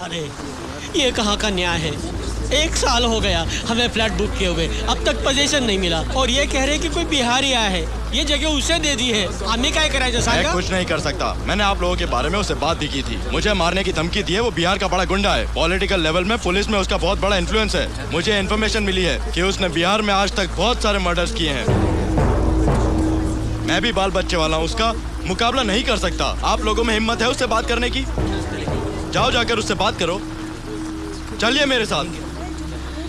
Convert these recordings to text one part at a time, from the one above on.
अरे ये कहाँ का न्याय है? 1 साल हो गया हमें फ्लैट बुक किए हुए, अब तक पोजीशन नहीं मिला और ये कह रहे कि कोई बिहारी आया है, ये जगह उसे दे दी है। हमें क्या कराए? मैं कुछ नहीं कर सकता। मैंने आप लोगों के बारे में उससे बात भी की थी। मुझे मारने की धमकी दी है। वो बिहार का बड़ा गुंडा है। पॉलिटिकल लेवल में पुलिस में उसका बहुत बड़ा इन्फ्लुएंस है। मुझे इन्फॉर्मेशन मिली है कि उसने बिहार में आज तक बहुत सारे मर्डर्स किए हैं। मैं भी बाल बच्चे वाला हूँ, उसका मुकाबला नहीं कर सकता। आप लोगों में हिम्मत है उससे बात करने की? जाओ जाकर उससे बात करो। चलिए मेरे साथ,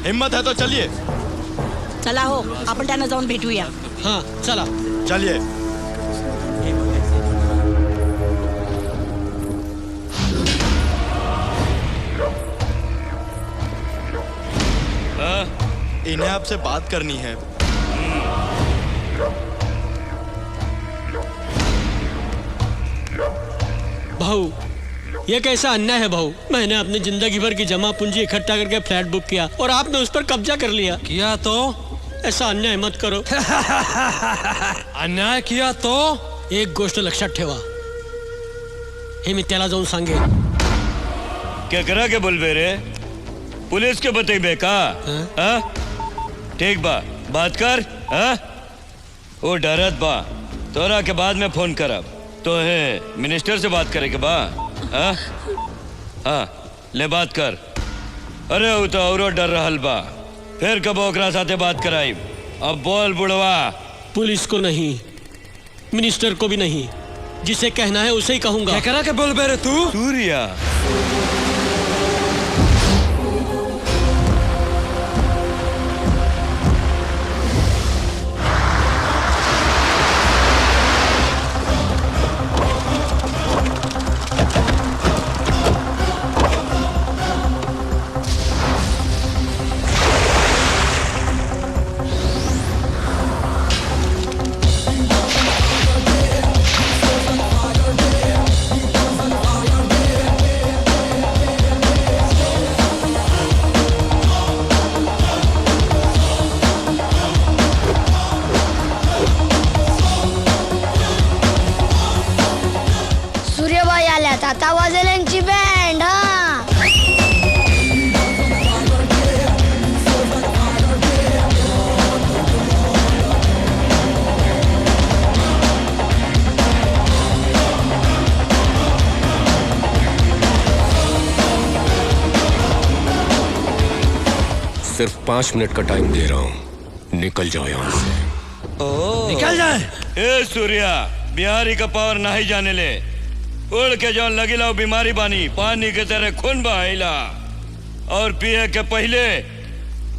हिम्मत है तो चलिए। चला हो, आपण त्यांना जाऊन भेटूया। हाँ चला चलिए। इन्हें आपसे बात करनी है। भाऊ, ये कैसा अन्याय है भाऊ? मैंने अपनी जिंदगी भर की जमा पूंजी इकट्ठा करके फ्लैट बुक किया और आपने उस पर कब्जा कर लिया। किया तो? ऐसा अन्याय मत करो। अन्याय किया तो? एक गोष्ट लक्षात ठेवा, हे मी त्याला जाऊन सांगेन। क्या करा के बोलबे रे? पुलिस के बतेबे का? ठीक बा, बात कर। वो डरत बा, तोरा के बाद में फोन करब। तो है मिनिस्टर से बात करे के बा? हाँ ले बात कर। अरे वो तो औरो डर रहल बा, फिर कब ओकरा साथे बात कराई। अब बोल बुढ़वा। पुलिस को नहीं, मिनिस्टर को भी नहीं, जिसे कहना है उसे ही कहूंगा। क्या करा के बोल बेरे तू? सूर्या सूर्यबाई आल्यात, आता वाजेल यांची बँड। हा सिर्फ 5 मिनट का टाइम दे रहा हूँ, निकल जाओ यहाँ से। निकल जाए। ए सूर्या, बिहारी का पावर नहीं जाने ले। उड़ के जो लगिला बीमारी बानी, पानी के तरह खून बहाइला और पिए के पहले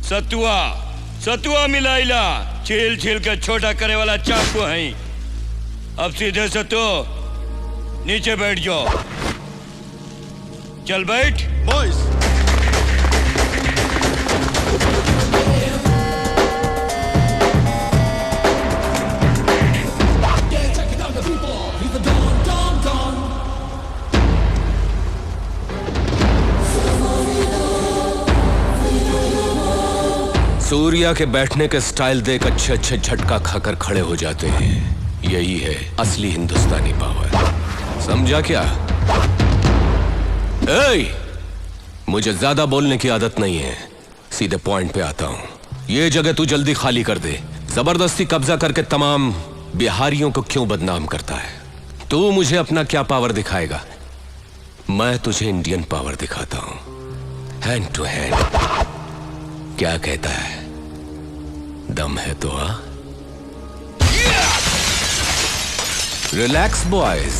सतुआ मिलाइला। छील छील के छोटा करे वाला चाकू है। अब सीधे से तो नीचे बैठ जाओ। चल बैठ। बॉयज, सूर्या के बैठने के स्टाइल देख अच्छे अच्छे झटका खाकर खड़े हो जाते हैं। यही है असली हिंदुस्तानी पावर, समझा क्या? मुझे ज्यादा बोलने की आदत नहीं है, सीधे पॉइंट पे आता हूं। ये जगह तू जल्दी खाली कर दे। जबरदस्ती कब्जा करके तमाम बिहारियों को क्यों बदनाम करता है? तू मुझे अपना क्या पावर दिखाएगा? मैं तुझे इंडियन पावर दिखाता हूं, हैंड टू हैंड। क्या कहता है? दम है तो? Relax boys.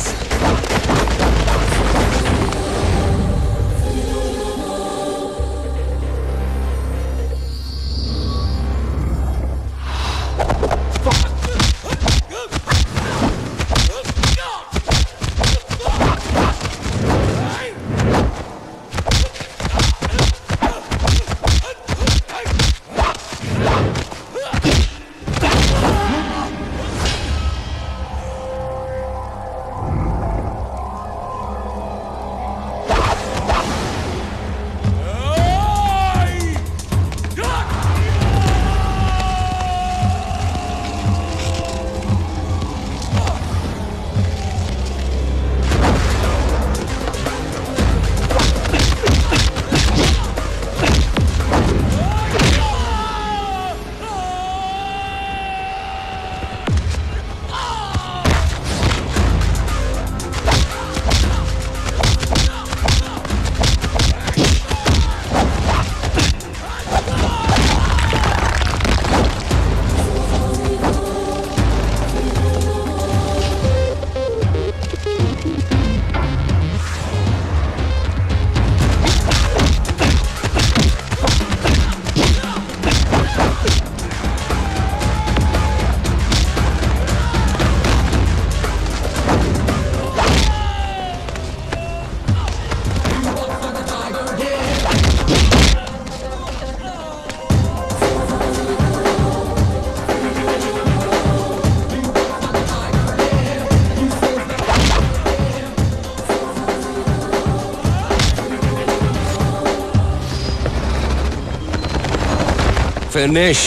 फिनिश।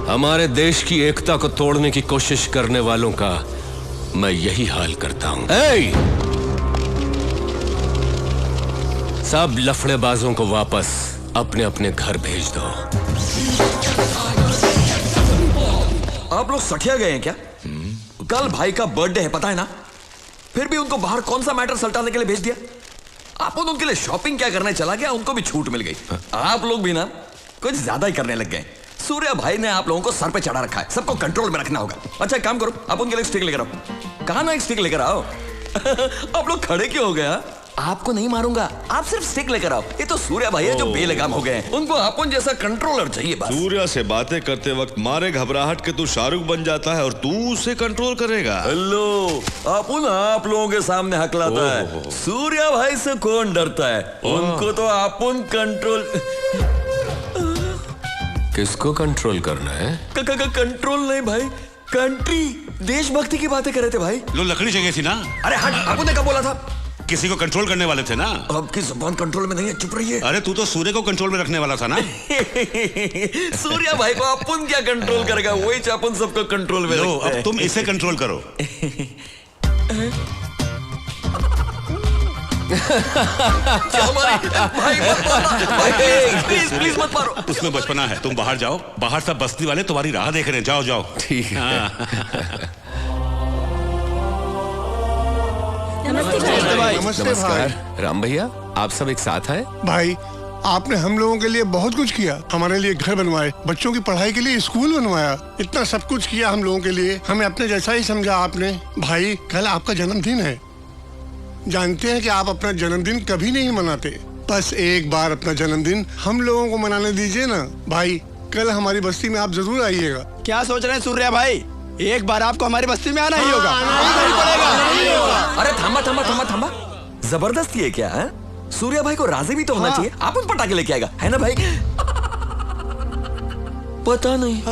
हमारे देश की एकता को तोड़ने की कोशिश करने वालों का मैं यही हाल करता हूं। सब लफड़ेबाजों को वापस अपने अपने घर भेज दो। आप लोग सठिया गए हैं क्या? कल भाई का बर्थडे है, पता है ना? फिर भी उनको बाहर कौन सा मैटर सल्टाने के लिए भेज दिया? आप उनके लिए शॉपिंग क्या करने चला गया, उनको भी छूट मिल गई। आप लोग भी ना कुछ ज्यादा ही करने लग गए। सूर्या भाई ने आप लोगों को सर पे चढ़ा रखा है, सबको कंट्रोल में रखना होगा। अच्छा एक काम करो, आप उनके लिए स्टिक लेकर आओ। कहा ना एक स्टिक लेकर आओ। आप लोग खड़े क्यों हो गया? आपको नहीं मारूंगा, आप सिर्फ स्टिक लेकर आओ। ये तो सूर्या भाई है जो बेलगाम हो गए हैं, उनको अपन जैसा कंट्रोलर चाहिए बस। सूर्या से बातें करते वक्त मारे घबराहट के तू शाहरुख बन जाता है और तू उसे कंट्रोल करेगा। हेलो, अपन आप लोगों के सामने हकलाता है। सूर्या भाई से कौन डरता है? उनको तो अपन कंट्रोल। किसको कंट्रोल करना है? कंट्रोल नहीं भाई, कंट्री, देशभक्ति की बातें कर रहे थे भाई। लो लकड़ी चाहिए थी ना। अरे हट, आपने क्या बोला था? किसी को कंट्रोल करने वाले थे ना। आपकी जुबान कंट्रोल में नहीं है, चुप रहिए। अरे तू तो सूर्य को कंट्रोल में रखने वाला था ना। सूर्या भाई को अपन क्या कंट्रोल करेगा, वही अपन सबको कंट्रोल में लो रखते हैं। अब तुम इसे कंट्रोल करो। भाई प्लीज मत मारो। उसमें बचपना है, तुम बाहर जाओ, बाहर सब बस्ती वाले तुम्हारी राह देख रहे हैं, जाओ जाओ। ठीक है। नमस्ते भाई। राम भैया, आप सब एक साथ हैं? भाई आपने हम लोगों के लिए बहुत कुछ किया, हमारे लिए घर बनवाए, बच्चों की पढ़ाई के लिए स्कूल बनवाया, इतना सब कुछ किया हम लोगों के लिए, हमें अपने जैसा ही समझा आपने। भाई कल आपका जन्मदिन है, जानते हैं कि आप अपना जन्मदिन कभी नहीं मनाते, बस एक बार अपना जन्मदिन हम लोगों को मनाने दीजिए ना। भाई कल हमारी बस्ती में आप जरूर आइएगा। क्या सोच रहे हैं सूर्या भाई? एक बार आपको हमारी बस्ती में आना ही होगा। अरे थमा, जबरदस्ती है क्या है? सूर्या भाई को राजी भी तो होना चाहिए। आप उन पटाखे लेके आएगा, है ना भाई? पता नहीं।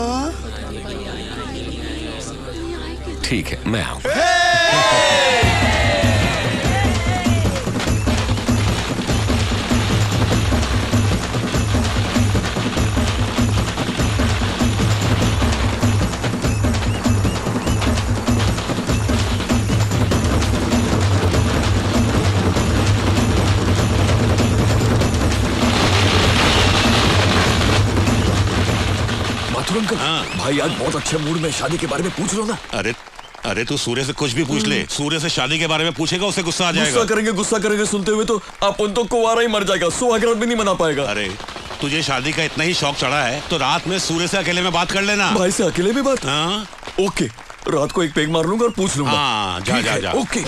ठीक है, मैं आऊंगा। भाई आज बहुत अच्छे मूड में, शादी के बारे में पूछ लो ना। अरे तू सूर्य से कुछ भी पूछ ले, सूर्य से शादी के बारे में पूछेगा उसे गुस्सा आ जाएगा। गुस्सा करेंगे सुनते हुए तो अपन तो कुंवारा ही मर जाएगा, सुहागरात भी नहीं मना पाएगा। अरे तुझे शादी का इतना ही शौक चढ़ा है तो रात में सूर्य से अकेले में बात कर लेना। भाई से अकेले में बात? हाँ ओके, रात को एक पेग मार लूंगा और पूछ लूंगा। हाँ जा। ओके।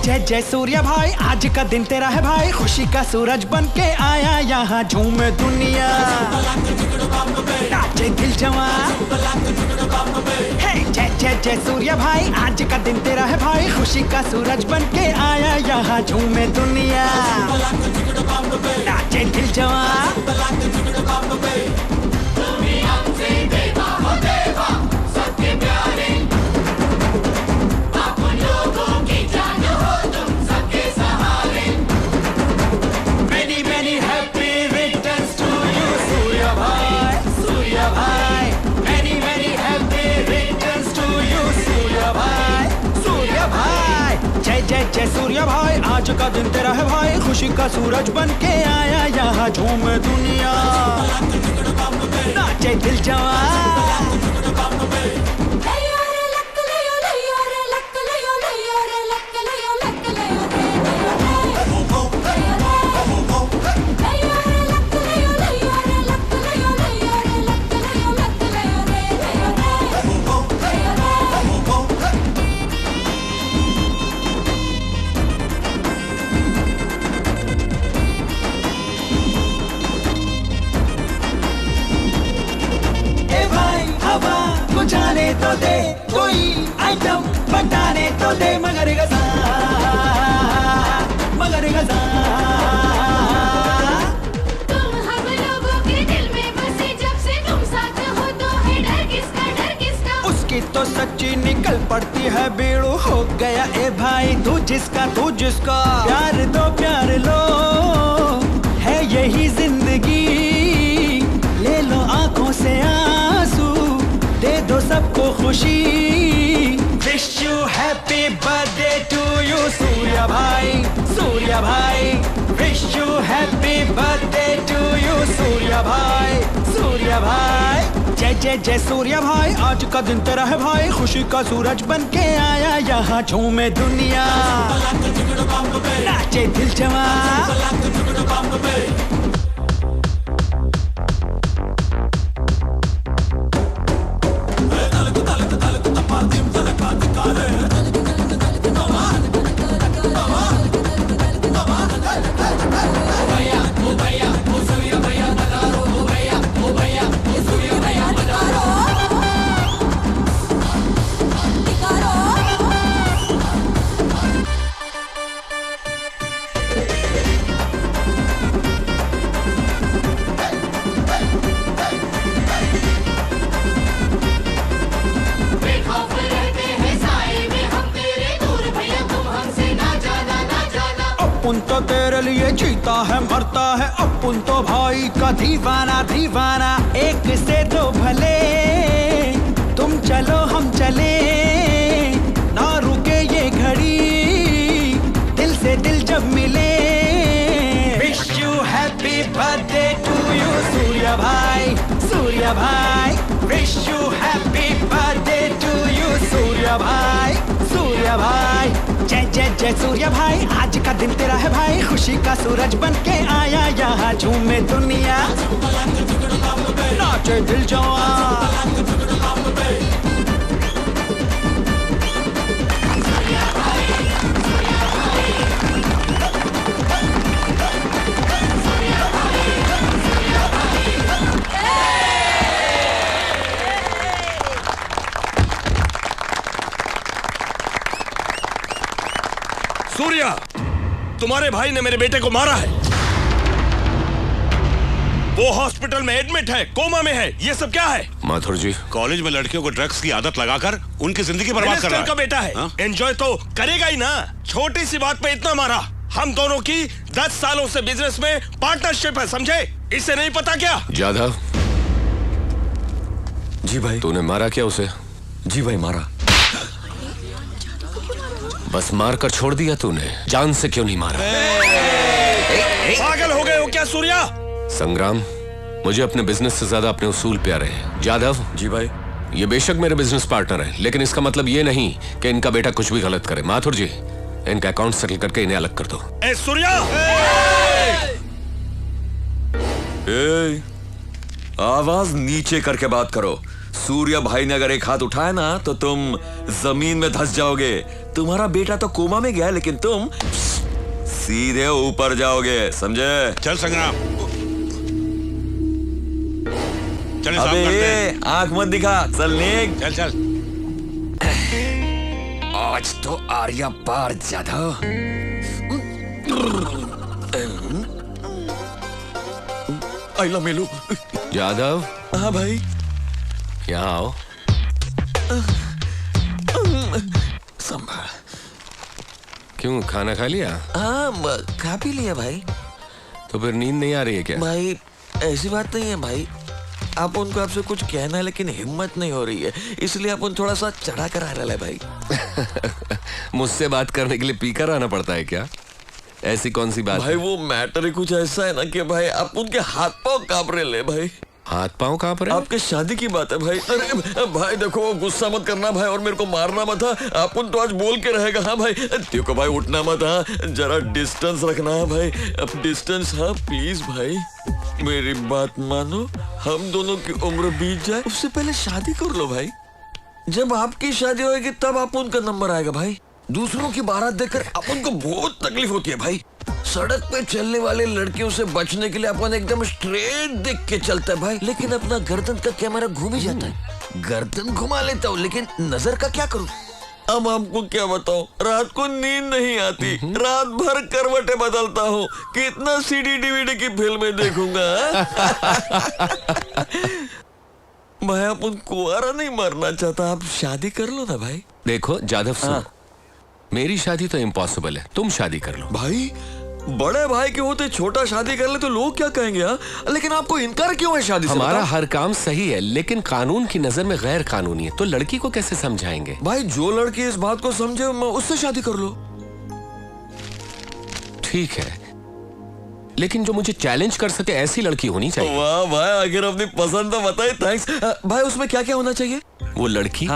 जय जय सूर्या भाई, आज का दिन तेरा है भाई, खुशी का सूरज बन के आया यहाँ, झूमे दुनिया, नाचे दिल जवां। जय जय जय सूर्या भाई, आज का दिन तेरा है भाई, खुशी का सूरज बन के आया यहाँ, झूमे दुनिया, नाचे दिल जवां। जय सूर्या भाई, आज का दिन तेरा है भाई, खुशी का सूरज बन के आया यहाँ, झूमे दुनिया, नाचे दिल जवां। तो दे, कोई आइटम बताने तो दे, मगर गजा मगर गजा। तुम हम लोगों के दिल में बसे, जब से तुम साथ हो तो है डर किसका उसकी तो सच्ची निकल पड़ती है बेड़ू, हो गया ए भाई तू जिसका प्यार दो प्यार लो, है यही जिंदगी, ले लो आंखों से आंसू, दे दो सबको खुशी। Wish you happy birthday to you Surya भाई, सूर्या भाई। Wish you happy birthday to you Surya भाई, सूर्या भाई। जय जय जय सूर्या भाई, आज का दिन तेरा है भाई, खुशी का सूरज बन के आया यहाँ, झूमे दुनिया नाचे दिल जमा। अपुन तो तेरे लिए जीता है मरता है, अपुन तो भाई का दीवाना दीवाना। एक से दो भले, तुम चलो हम चले, ना रुके ये घड़ी, दिल से दिल जब मिले। Wish you happy birthday to you Surya भाई, सूर्या भाई। Wish you happy birthday to you Surya भाई, सूर्या भाई। जय जय जय सूर्या भाई, आज का दिन तेरा है भाई, खुशी का सूरज बन के आया यहाँ, झूमे दुनिया नाचे दिल जवान। सूर्या, तुम्हारे भाई ने मेरे बेटे को मारा है, वो हॉस्पिटल में एडमिट है, कोमा में है, ये सब क्या है? माथुर जी, कॉलेज में लड़कियों को ड्रग्स की आदत लगाकर उनकी जिंदगी बर्बाद कर रहा है। का बेटा है, एंजॉय तो करेगा ही ना, छोटी सी बात पे इतना मारा। हम दोनों की 10 सालों से बिजनेस में पार्टनरशिप है, समझे? इसे नहीं पता क्या? जाधव। जी भाई। तूने मारा क्या उसे? जी भाई मारा। बस मार कर छोड़ दिया तूने, जान से क्यों नहीं मारा? पागल हो गए हो क्या सूर्या? संग्राम, मुझे अपने बिजनेस से ज्यादा अपने उसूल प्यारे हैं। जाधव। जी भाई। ये बेशक मेरे बिजनेस पार्टनर हैं, लेकिन इसका मतलब ये नहीं कि इनका बेटा कुछ भी गलत करे। माथुर जी, इनका अकाउंट सेटल करके इन्हें अलग कर दो। ए सूर्या! आवाज नीचे करके बात करो। सूर्या भाई ने अगर एक हाथ उठाया ना तो तुम जमीन में धंस जाओगे। तुम्हारा बेटा तो कोमा में गया, लेकिन तुम सीधे ऊपर जाओगे, समझे? चल संग्राम, चल। अबे आंख मत दिखा, चल निक। चल चल। आज तो आर्या पार जाधव। आइला मेलू। जाधव। हाँ भाई। यहाँ आओ। संभाल। क्यों, खाना खा लिया? हाँ खा भी लिया भाई। तो फिर नींद नहीं आ रही है क्या? भाई ऐसी बात नहीं है भाई, आप उनको आपसे कुछ कहना है लेकिन हिम्मत नहीं हो रही है, इसलिए आप उन थोड़ा सा चढ़ा कर आ रहा है भाई। मुझसे बात करने के लिए पीकर आना पड़ता है क्या? ऐसी कौन सी बात भाई है? वो मैटर ही कुछ ऐसा है ना कि भाई आप उनके हाथ पांव कांप रहे ले भाई। हाथ पांव कांप रहे? आपके शादी की बात है भाई। अरे भाई देखो, गुस्सा मत करना भाई, और मेरे को मारना मत। आप उन तो आज बोल के रहेगा। हाँ भाई देखो भाई, उठना मत। हाँ जरा डिस्टेंस रखना है भाई, अब डिस्टेंस। हाँ प्लीज भाई मेरी बात मानो, हम दोनों की उम्र बीत जाए उससे पहले शादी कर लो भाई। जब आपकी शादी होगी तब आप उनका नंबर आएगा भाई। दूसरों की बारात देखकर अपन को बहुत तकलीफ होती है भाई। सड़क पे चलने वाली लड़कियों से बचने के लिए अपन एकदम स्ट्रेट देख के चलता है भाई, लेकिन अपना गर्दन का कैमरा घूम ही जाता है। गर्दन घुमा लेता हूँ लेकिन नजर का क्या करूँ? अब आपको क्या बताऊं, रात को नींद नहीं आती, रात भर करवटें बदलता हूँ, कितना सीडी डीवीडी की फिल्में देखूंगा। भाई अपन कुंवारा नहीं मरना चाहता, आप शादी कर लो ना भाई। देखो जादव सुनो, मेरी शादी तो इम्पॉसिबल है, तुम शादी कर लो। भाई बड़े भाई के होते छोटा शादी कर ले तो लोग क्या कहेंगे? लेकिन आपको इनकार क्यों है शादी से? हमारा हर काम सही है लेकिन कानून की नजर में गैर कानूनी है, तो लड़की को कैसे समझाएंगे? भाई जो लड़की इस बात को समझे उससे शादी कर लो। ठीक है, लेकिन जो मुझे चैलेंज कर सके ऐसी लड़की होनी चाहिए। वाह भाई, अगर अपनी पसंद तो बताए। थैंक्स भाई। उसमें क्या क्या होना चाहिए? वो लड़की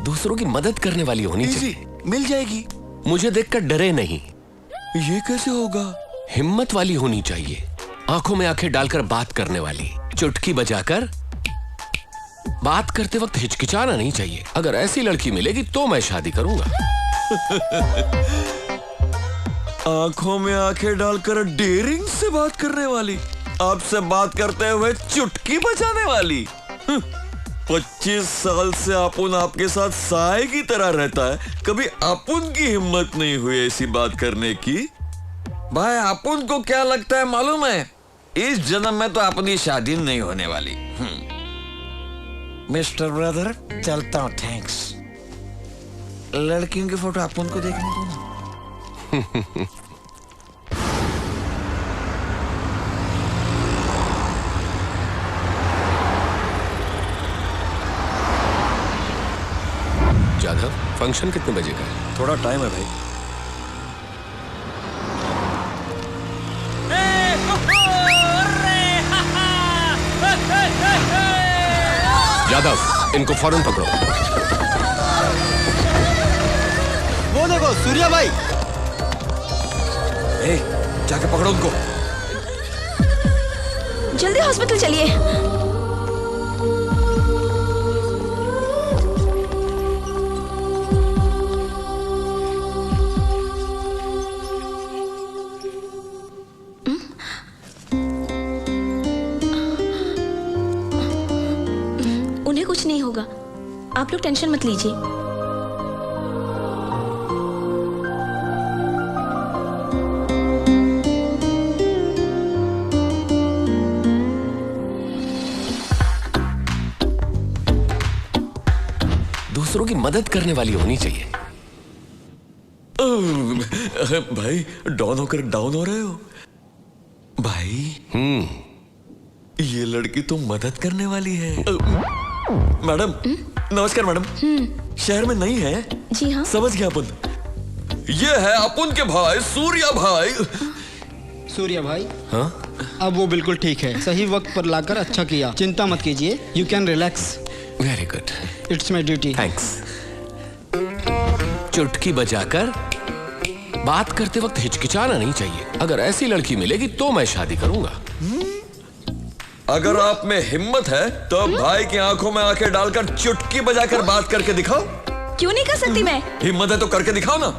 दूसरों की मदद करने वाली होनी चाहिए। मिल जाएगी। मुझे देखकर डरे नहीं। ये कैसे होगा? हिम्मत वाली होनी चाहिए, आंखों में आंखें डालकर बात करने वाली, चुटकी बजाकर बात करते वक्त हिचकिचाना नहीं चाहिए। अगर ऐसी लड़की मिलेगी तो मैं शादी करूंगा। आंखों में आंखें डालकर डेयरिंग से बात करने वाली, आपसे बात करते हुए चुटकी बजाने वाली। 25 साल से अपुन आपके साथ साए की तरह रहता है, कभी अपुन की हिम्मत नहीं हुई ऐसी बात करने की। भाई अपुन को क्या लगता है मालूम है? इस जन्म में तो अपनी शादी नहीं होने वाली। मिस्टर ब्रदर चलता हूँ, थैंक्स। लड़कियों की फोटो अपुन को देखने दो ना। जाधव, फंक्शन कितने बजे का है? थोड़ा टाइम है भाई। जाधव, इनको फौरन पकड़ो। वो देखो सूर्या भाई। जाके पकड़ो उनको। जल्दी हॉस्पिटल चलिए। उन्हें कुछ नहीं होगा, आप लोग टेंशन मत लीजिए। दूसरों की मदद करने वाली होनी चाहिए। भाई डाउन होकर डाउन हो रहे हो भाई। ये लड़की तो मदद करने वाली है। मैडम नमस्कार मैडम। शहर में नहीं है? जी हाँ। समझ गया अपन। ये है अपुन के भाई सूर्या भाई। सूर्या भाई? हाँ? अब वो बिल्कुल ठीक है, सही वक्त पर लाकर अच्छा किया, चिंता मत कीजिए, you can relax. Very good, it's my duty. Thanks. चुटकी बजाकर बात करते वक्त हिचकिचाना नहीं चाहिए। अगर ऐसी लड़की मिलेगी तो मैं शादी करूंगा। अगर आप में हिम्मत है तो भाई की आंखों में आंखें डालकर चुटकी बजाकर बात करके दिखाओ। क्यों नहीं कर सकती मैं? हिम्मत है तो करके दिखाओ ना।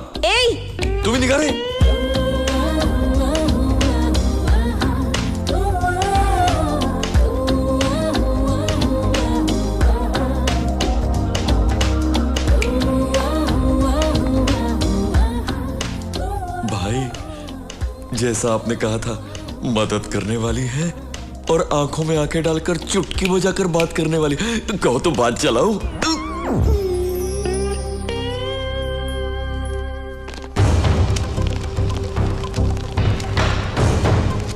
तू भी निकाल रही? जैसा आपने कहा था, मदद करने वाली है और आंखों में आंखें डालकर चुटकी बजाकर बात करने वाली। कहो तो बात चलाओ।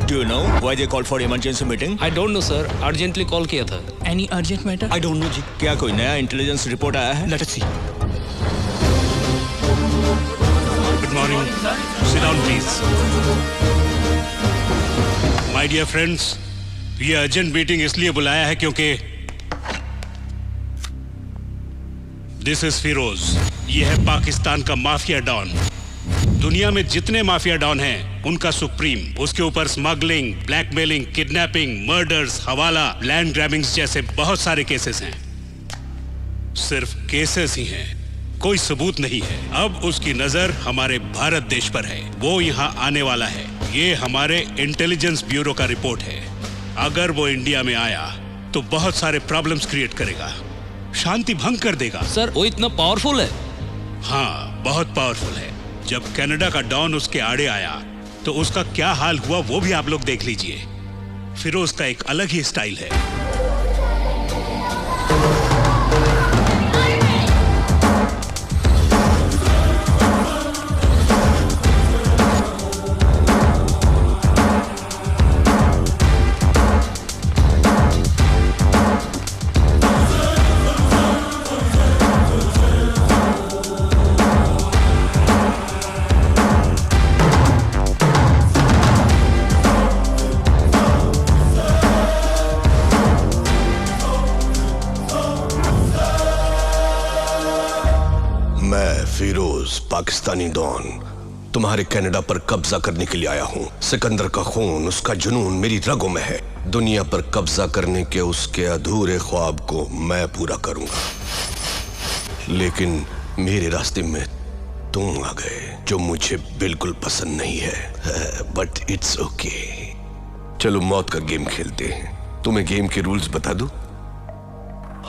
Do you know why they called for emergency meeting? I don't know sir, urgently call किया था। Any urgent matter? I don't know जी। क्या कोई नया इंटेलिजेंस रिपोर्ट आया है? Let us see। Good morning, sit down please। My dear friends, ये urgent meeting इसलिए बुलाया है क्योंकि दिस इज फिरोज। ये है पाकिस्तान का माफिया डॉन। दुनिया में जितने माफिया डॉन हैं उनका सुप्रीम। उसके ऊपर स्मगलिंग, ब्लैकमेलिंग, किडनैपिंग, मर्डर्स, हवाला, लैंड ग्रैबिंग्स जैसे बहुत सारे केसेस हैं। सिर्फ केसेस ही हैं, कोई सबूत नहीं है। अब उसकी नजर हमारे भारत देश पर है। वो यहाँ आने वाला है। ये हमारे इंटेलिजेंस ब्यूरो का रिपोर्ट है। अगर वो इंडिया में आया तो बहुत सारे प्रॉब्लम्स क्रिएट करेगा, शांति भंग कर देगा। सर वो इतना पावरफुल है? हाँ, बहुत पावरफुल है। जब कनाडा का डॉन उसके आड़े आया तो उसका क्या हाल हुआ वो भी आप लोग देख लीजिए। फिरोज का एक अलग ही स्टाइल है। फिरोज पाकिस्तानी डॉन तुम्हारे कनाडा पर कब्जा करने के लिए आया हूँ। सिकंदर का खून, उसका जुनून मेरी रगों में है। दुनिया पर कब्जा करने के उसके अधूरे ख्वाब को मैं पूरा करूंगा। लेकिन मेरे रास्ते में तुम आ गए, जो मुझे बिल्कुल पसंद नहीं है, बट इट्स ओके। चलो मौत का गेम खेलते हैं। तुम्हें गेम के रूल्स बता दूं?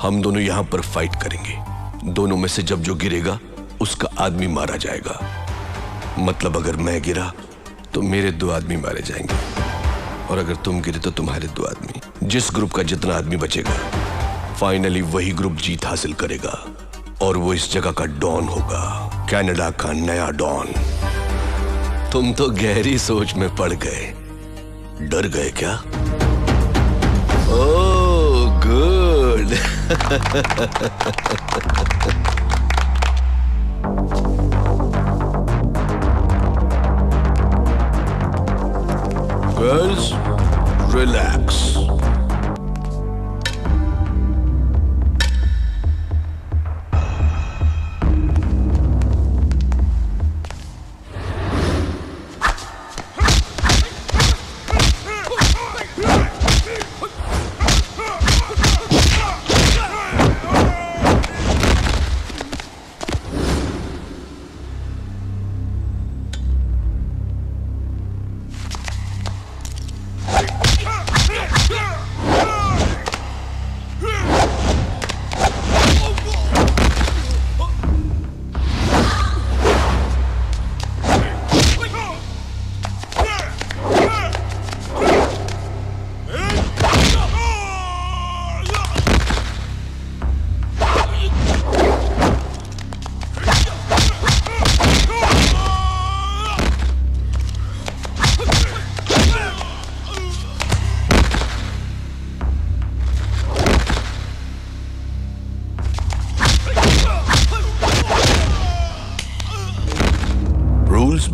हम दोनों यहां पर फाइट करेंगे। दोनों में से जब जो गिरेगा उसका आदमी मारा जाएगा। मतलब अगर मैं गिरा तो मेरे 2 आदमी मारे जाएंगे, और अगर तुम गिरे तो तुम्हारे 2 आदमी। जिस ग्रुप का जितना आदमी बचेगा फाइनली वही ग्रुप जीत हासिल करेगा, और वो इस जगह का डॉन होगा, कनाडा का नया डॉन। तुम तो गहरी सोच में पड़ गए। डर गए क्या? Oh good. Girls, relax.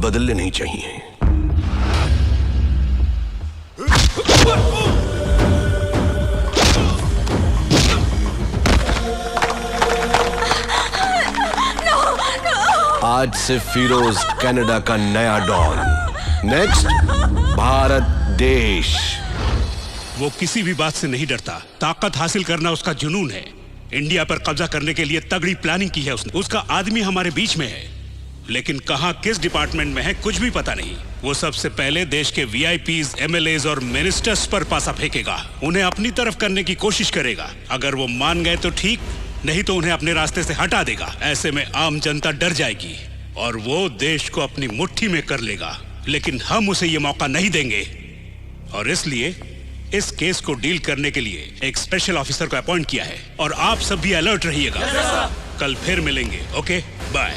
बदलने नहीं चाहिए। आज से फिरोज कनाडा का नया डॉन। नेक्स्ट, भारत देश। वो किसी भी बात से नहीं डरता। ताकत हासिल करना उसका जुनून है। इंडिया पर कब्जा करने के लिए तगड़ी प्लानिंग की है उसने। उसका आदमी हमारे बीच में है, लेकिन कहां किस डिपार्टमेंट में है कुछ भी पता नहीं। वो सबसे पहले देश के वीआईपीज, एमएलएज और मिनिस्टर्स पर पासा फेंकेगा। उन्हें अपनी तरफ करने की कोशिश करेगा। अगर वो मान गए तो ठीक, नहीं तो उन्हें अपने रास्ते से हटा देगा। ऐसे में आम जनता डर जाएगी और वो देश को अपनी मुट्ठी में कर लेगा। लेकिन हम उसे ये मौका नहीं देंगे, और इसलिए इस केस को डील करने के लिए एक स्पेशल ऑफिसर को अपॉइंट किया है। और आप सब भी अलर्ट रहिएगा। कल फिर मिलेंगे। Okay, bye.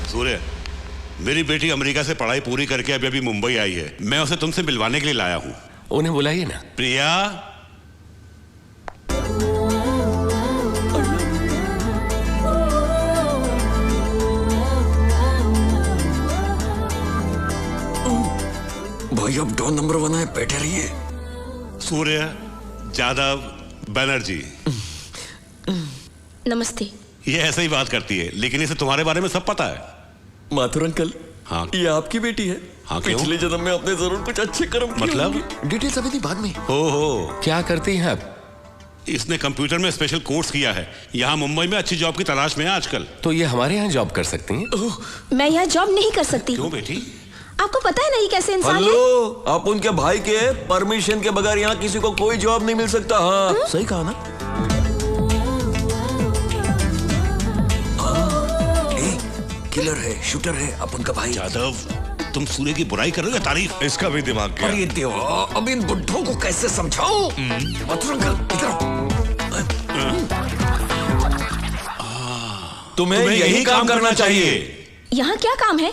सूर्य, मेरी बेटी अमेरिका से पढ़ाई पूरी करके अभी अभी मुंबई आई है। मैं उसे तुमसे मिलवाने के लिए लाया हूँ। उन्हें बुलाइए ना। प्रिया, भाई अब डॉन नंबर 1 है, बैठे रहिए। सूर्य यादव बनर्जी। नमस्ते। ये ऐसे ही बात करती है, लेकिन इसे तुम्हारे बारे में सब पता है। माथुर अंकल, हाँ, ये आपकी बेटी है। हाँ, क्यों? पिछले जन्म में आपने जरूर कुछ अच्छे कर्म किए मतलब? होंगे। डिटेल्स अभी थी बाद में। हो क्या करती हैं आप? इसने कंप्यूटर में स्पेशल कोर्स किया है। यहाँ मुंबई में अच्छी जॉब की तलाश में है आजकल। तो ये हमारे यहाँ जॉब कर सकती हैं? मैं यहाँ जॉब नहीं कर सकती। क्यों बेटी? आपको पता है ना ये कैसे इंसान है? हेलो, आप उनके भाई के परमिशन के बगैर यहाँ किसी को कोई जॉब नहीं मिल सकता। हाँ सही कहा ना? किलर है, शूटर है, अपन का भाई। यादव, तुम सूर्य की बुराई कर रहे हो या तारीफ? इसका भी दिमाग गया। अरे देवा, अब इन बुड्ढों को कैसे समझाऊं? मथुर अंकल, इधर आओ। तुम्हें यही काम करना चाहिए। यहाँ क्या काम है?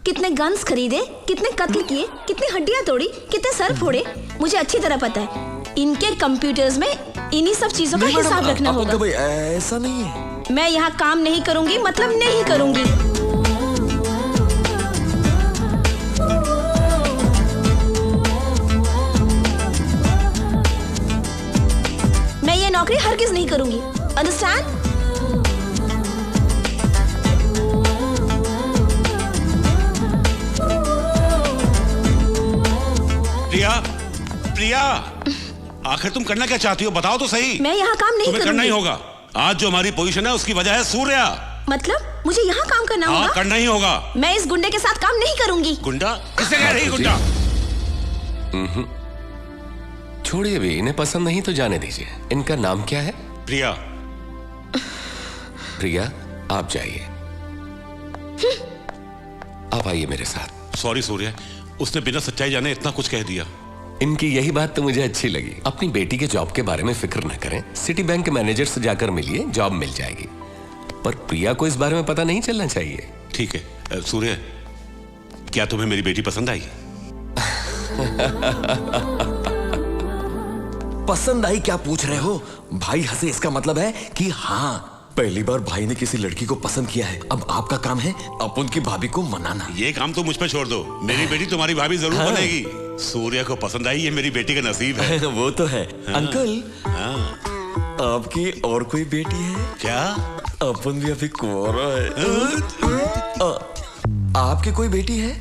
कितने गन्स खरीदे, कितने कत्ल किए, कितनी हड्डियां तोड़ी, कितने सर फोड़े, मुझे अच्छी तरह पता है। इनके कंप्यूटर्स में इन्हीं सब चीजों का हिसाब रखना होगा। भाई ऐसा नहीं है। मैं यहाँ काम नहीं करूंगी, मतलब नहीं करूंगी। मैं ये नौकरी हरगिज नहीं करूंगी। अंडरस्टैंड? प्रिया, प्रिया, आखिर तुम करना क्या चाहती हो? बताओ तो सही। मैं यहाँ काम नहीं तुम्हें करूंगी। करना ही होगा। आज जो हमारी पोजीशन है उसकी वजह है सूर्या। मतलब मुझे यहाँ काम करना हाँ, होगा? करना ही होगा। मैं इस गुंडे के साथ काम नहीं करूंगी। गुंडा? किससे कह रही गुंडा? छोड़िए भी, इन्हें पसंद नहीं तो जाने दीजिए। इनका नाम क्या है? प्रिया। प्रिया, आप जाइए। आप आइए मेरे साथ। सॉरी सूर्य, उसने बिना सच्चाई जाने इतना कुछ कह दिया। इनकी यही बात तो मुझे अच्छी लगी। अपनी बेटी के जॉब के बारे में फिक्र न करें, सिटी बैंक के मैनेजर से जाकर मिलिए, जॉब मिल जाएगी। पर प्रिया को इस बारे में पता नहीं चलना चाहिए। ठीक है। सूर्य, क्या तुम्हें मेरी बेटी पसंद आई? पसंद आई क्या पूछ रहे हो? भाई हंसे, इसका मतलब है कि हाँ, पहली बार भाई ने किसी लड़की को पसंद किया है। अब आपका काम है अपन की भाभी को मनाना। ये काम तो मुझ पे छोड़ दो। मेरी बेटी तुम्हारी भाभी जरूर बनेगी। सूर्य को पसंद आई, ये मेरी बेटी का नसीब है। वो तो है। हाँ। अंकल, हाँ। आपकी और कोई बेटी है क्या? अपन भी अभी कुंवारा है। आपकी कोई बेटी है?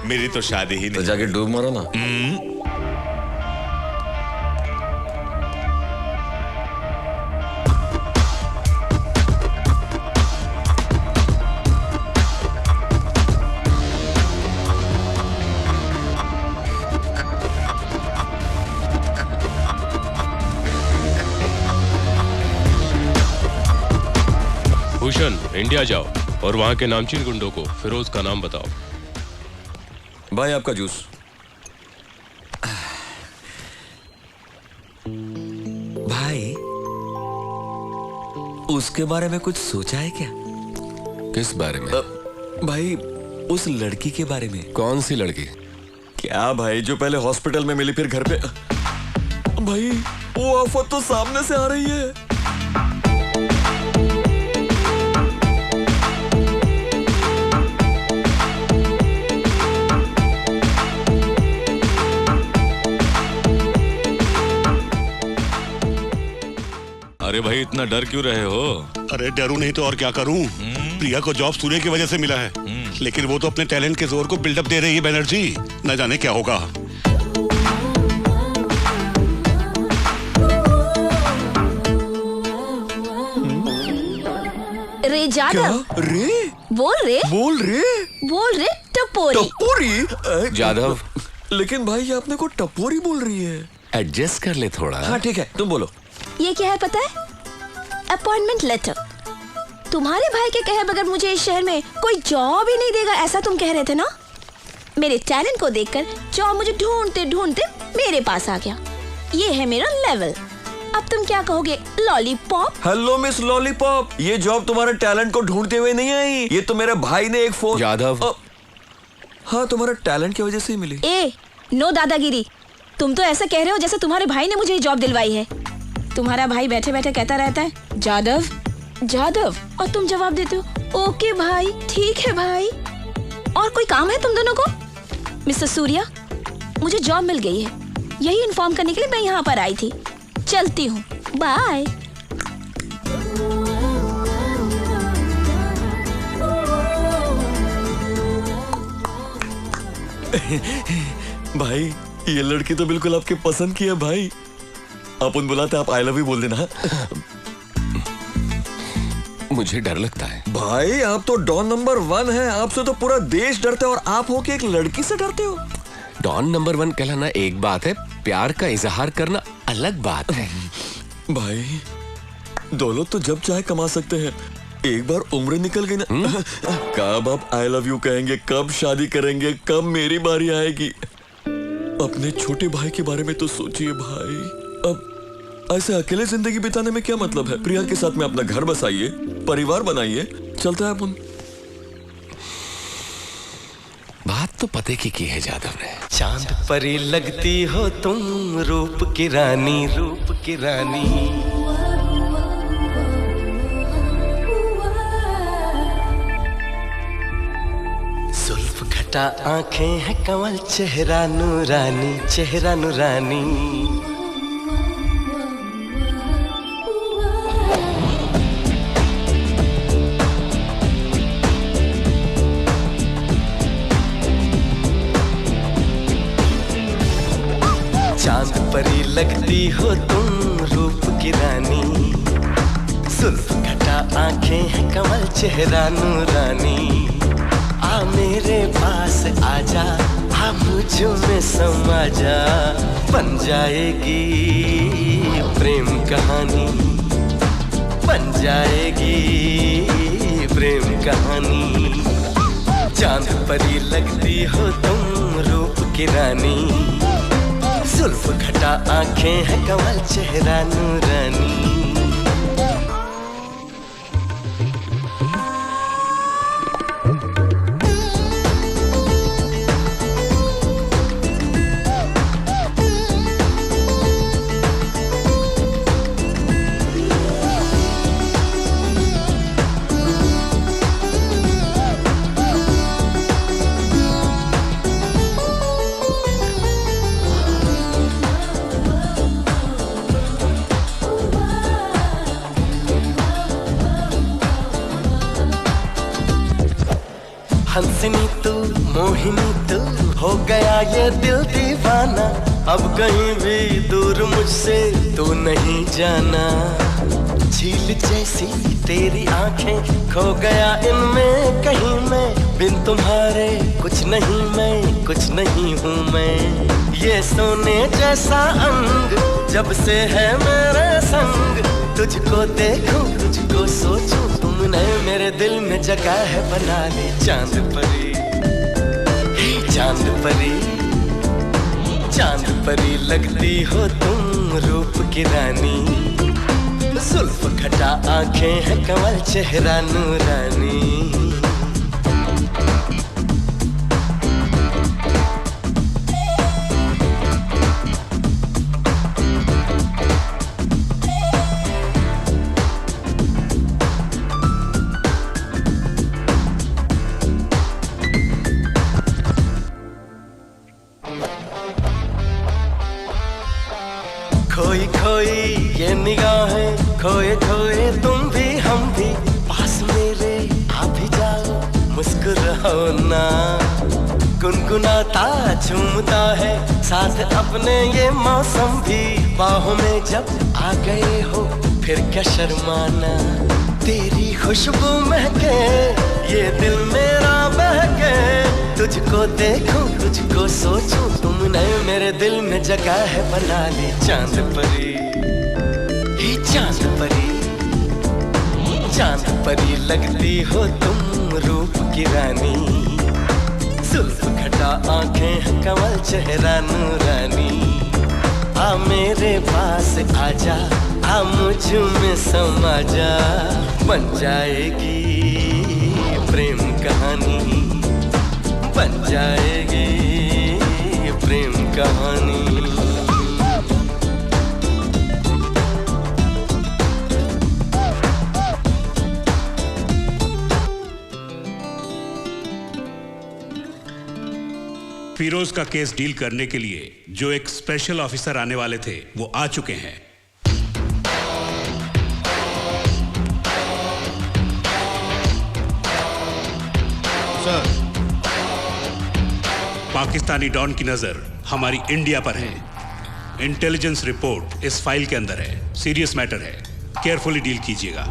मेरी तो शादी ही नहीं। तो जाके डूब मारो ना। भूषण, इंडिया जाओ और वहां के नामचीन गुंडों को फिरोज का नाम बताओ। भाई आपका जूस। भाई, उसके बारे में कुछ सोचा है क्या? किस बारे में? भाई, उस लड़की के बारे में। कौन सी लड़की? क्या भाई, जो पहले हॉस्पिटल में मिली फिर घर पे? भाई, वो आफत तो सामने से आ रही है। अरे भाई, इतना डर क्यों रहे हो? अरे डरू नहीं तो और क्या करूं? प्रिया को जॉब सूर्य की वजह से मिला है, लेकिन वो तो अपने टैलेंट के जोर को बिल्डअप दे रही है बनर्जी। न जाने क्या होगा। रे जादव। रे? बोल रे टपोरी। टपोरी? जादव। लेकिन भाई, ये अपने को टपोरी बोल रही है। एडजस्ट कर ले थोड़ा। हाँ ठीक है, तुम बोलो। ये क्या है पता है? Appointment letter. तुम्हारे भाई के कहे बगैर मुझे इस शहर में कोई जॉब ही नहीं देगा, ऐसा तुम कह रहे थे ना? मेरे टैलेंट को देखकर जॉब मुझे ढूंढते ढूंढते मेरे पास आ गया। ये है मेरा लेवल। अब तुम क्या कहोगे? लॉलीपॉप? हेलो मिस लॉलीपॉप, ये जॉब तुम्हारे टैलेंट को ढूंढते हुए नहीं आई। ये तो मेरे भाई ने एक फोन। यादव। हाँ, तुम्हारा टैलेंट की वजह से ही मिली। नो दादागिरी। तुम तो ऐसा कह रहे हो जैसे तुम्हारे भाई ने मुझे ये जॉब दिलवाई है। तुम्हारा भाई बैठे बैठे कहता रहता है जादव जादव, और तुम जवाब देते हो ओके भाई, ठीक है भाई। और कोई काम है तुम दोनों को? मिस्टर सूर्या, मुझे जॉब मिल गई है, यही इन्फॉर्म करने के लिए मैं यहाँ पर आई थी। चलती हूँ, बाय। भाई, ये लड़की तो बिल्कुल आपके पसंद की है भाई। अपन बुलाते आप आई लव यू बोल देना। मुझे डर लगता है भाई, आप तो डॉन नंबर 1 है, आपसे तो पूरा देश डरता है और आप हो के एक लड़की से डरते हो। डॉन नंबर 1 कहलाना एक बात है, प्यार का इजहार करना अलग बात है। भाई दौलत तो जब चाहे कमा सकते हैं, एक बार उम्र निकल गई ना, कब आप आई लव यू कहेंगे, कब शादी करेंगे, कब मेरी बारी आएगी। अपने छोटे भाई के बारे में तो सोचिए भाई। अब ऐसे अकेले जिंदगी बिताने में क्या मतलब है। प्रिया के साथ में अपना घर बसाइए, परिवार बनाइए, चलता है अपन। बात तो पते की है जादव ने। चांद परी लगती हो तुम, रूप की रानी, रूप की रानी। जुल्फ घटा आंखें हैं कमल, चेहरा नूरानी, चेहरा नूरानी। चांद परी लगती हो तुम, रूप की रानी। जुल्फ घटा आंखें हैं कमल, चेहरा नूरानी। आ मेरे पास आजा, आ मुझ में समा जा, बन जाएगी प्रेम कहानी, बन जाएगी प्रेम कहानी। चांद परी लगती हो तुम, रूप की रानी। जुल्फ घटा आंखें हैं कमल, चेहरा नूरानी। हंसनी तू, मोहिनी तू, हो गया ये दिल दीवाना। अब कहीं भी दूर मुझसे तू नहीं जाना। झील जैसी तेरी आंखें, खो गया इनमें कहीं मैं। बिन तुम्हारे कुछ नहीं मैं, कुछ नहीं हूँ मैं। ये सोने जैसा अंग जब से है मेरे संग। तुझको देखूं, तुझको सोचूं, तुमने मेरे दिल में जगह है बना ली। चांद परी, चांद परी, चांद परी लगती हो तुम, रूप की रानी। जुल्फ घटा आंखें हैं कमल, चेहरा नूरानी। खोई खोई ये निगाहें, खोए खोए तुम भी हम भी। पास मेरे आ भी जाओ, मुस्कुराओ ना। गुनगुनाता झूमता है साथ अपने ये मौसम भी। बाहों में जब आ गए हो फिर क्या शर्माना। तेरी खुशबू महके ये दिल मेरा बहके। तुझको देखूं, तुझको सोचूं, तुमने मेरे दिल में जगह है बना ली। चांद परी, ही चांद परी, चांद परी लगती हो तुम, रूप की रानी। जुल्फ घटा आंखें हैं कमल, चेहरा नूरानी। आ मेरे पास आजा, आ मुझ में समा जा, बन जाएगी प्रेम कहानी, बन जाएगी प्रेम कहानी। फिरोज का केस डील करने के लिए जो एक स्पेशल ऑफिसर आने वाले थे वो आ चुके हैं। सर, पाकिस्तानी डॉन की नजर हमारी इंडिया पर है। इंटेलिजेंस रिपोर्ट इस फाइल के अंदर है। सीरियस मैटर है, केयरफुली डील कीजिएगा।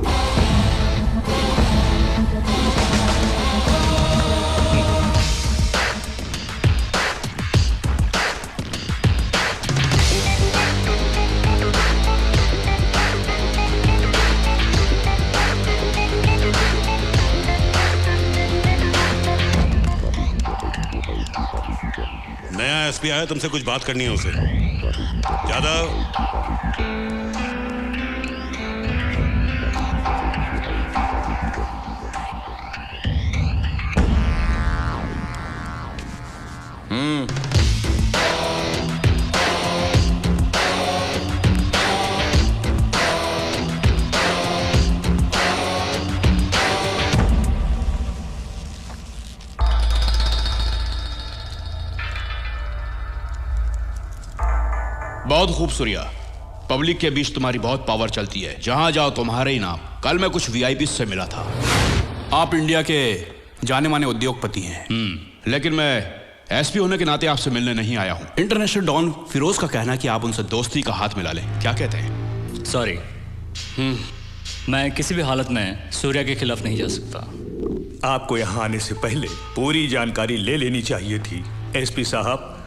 नया एसपी आया, तुमसे कुछ बात करनी है उसे। यादव, बहुत खूब सूर्या, पब्लिक के बीच तुम्हारी बहुत पावर चलती है, जहां जाओ तुम्हारे ही नाम। कल मैं कुछ वीआईपी से मिला था। आप इंडिया के जाने माने उद्योगपति हैं, लेकिन मैं एसपी होने के नाते आपसे मिलने नहीं आया हूं। इंटरनेशनल डॉन फिरोज का कहना है कि आप उनसे दोस्ती का हाथ मिला लें, क्या कहते हैं? सॉरी, मैं किसी भी हालत में सूर्या के खिलाफ नहीं जा सकता। आपको यहाँ आने से पहले पूरी जानकारी ले लेनी चाहिए थी। एसपी साहब,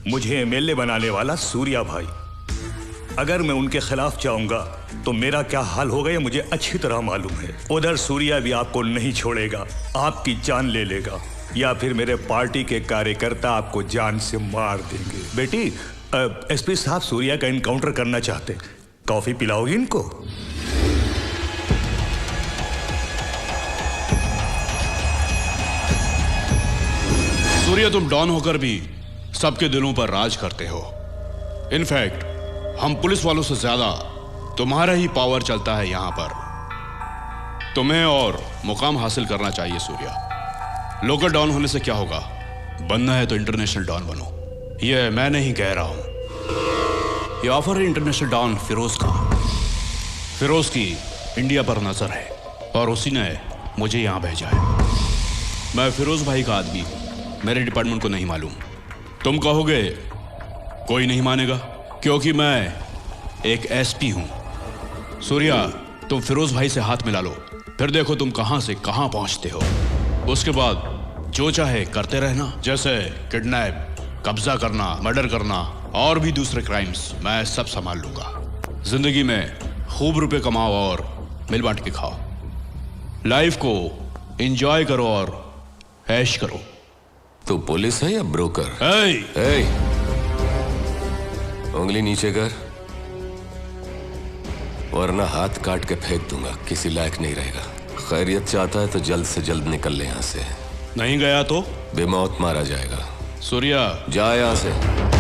मुझे एमएलए बनाने वाला सूर्या भाई, अगर मैं उनके खिलाफ जाऊंगा तो मेरा क्या हाल होगा ये मुझे अच्छी तरह मालूम है। उधर सूर्या भी आपको नहीं छोड़ेगा, आपकी जान ले लेगा, या फिर मेरे पार्टी के कार्यकर्ता आपको जान से मार देंगे। बेटी, एसपी साहब सूर्या का इनकाउंटर करना चाहते, कॉफी पिलाओगी इनको? सूर्या, तुम डॉन होकर भी सबके दिलों पर राज करते हो। इनफैक्ट हम पुलिस वालों से ज्यादा तुम्हारा ही पावर चलता है यहां पर। तुम्हें और मुकाम हासिल करना चाहिए सूर्या। लोकल डॉन होने से क्या होगा, बनना है तो इंटरनेशनल डॉन बनो। यह मैं नहीं कह रहा हूं, यह ऑफर है इंटरनेशनल डॉन फिरोज का। फिरोज की इंडिया पर नजर है और उसी ने मुझे यहां भेजा है। मैं फिरोज भाई का आदमी, मेरे डिपार्टमेंट को नहीं मालूम। तुम कहोगे कोई नहीं मानेगा, क्योंकि मैं एक एसपी हूं। सूर्या, तुम फिरोज भाई से हाथ मिला लो, फिर देखो तुम कहां से कहां पहुंचते हो। उसके बाद जो चाहे करते रहना, जैसे किडनैप, कब्जा करना, मर्डर करना और भी दूसरे क्राइम्स मैं सब संभाल लूंगा। जिंदगी में खूब रुपए कमाओ और मिल बांट के खाओ। लाइफ को एंजॉय करो और ऐश करो। तू पुलिस है या ब्रोकर? उंगली नीचे कर, वरना हाथ काट के फेंक दूंगा, किसी लायक नहीं रहेगा। खैरियत चाहता है तो जल्द से जल्द निकल ले यहां से, नहीं गया तो बेमौत मारा जाएगा। सूर्या, जा यहां से।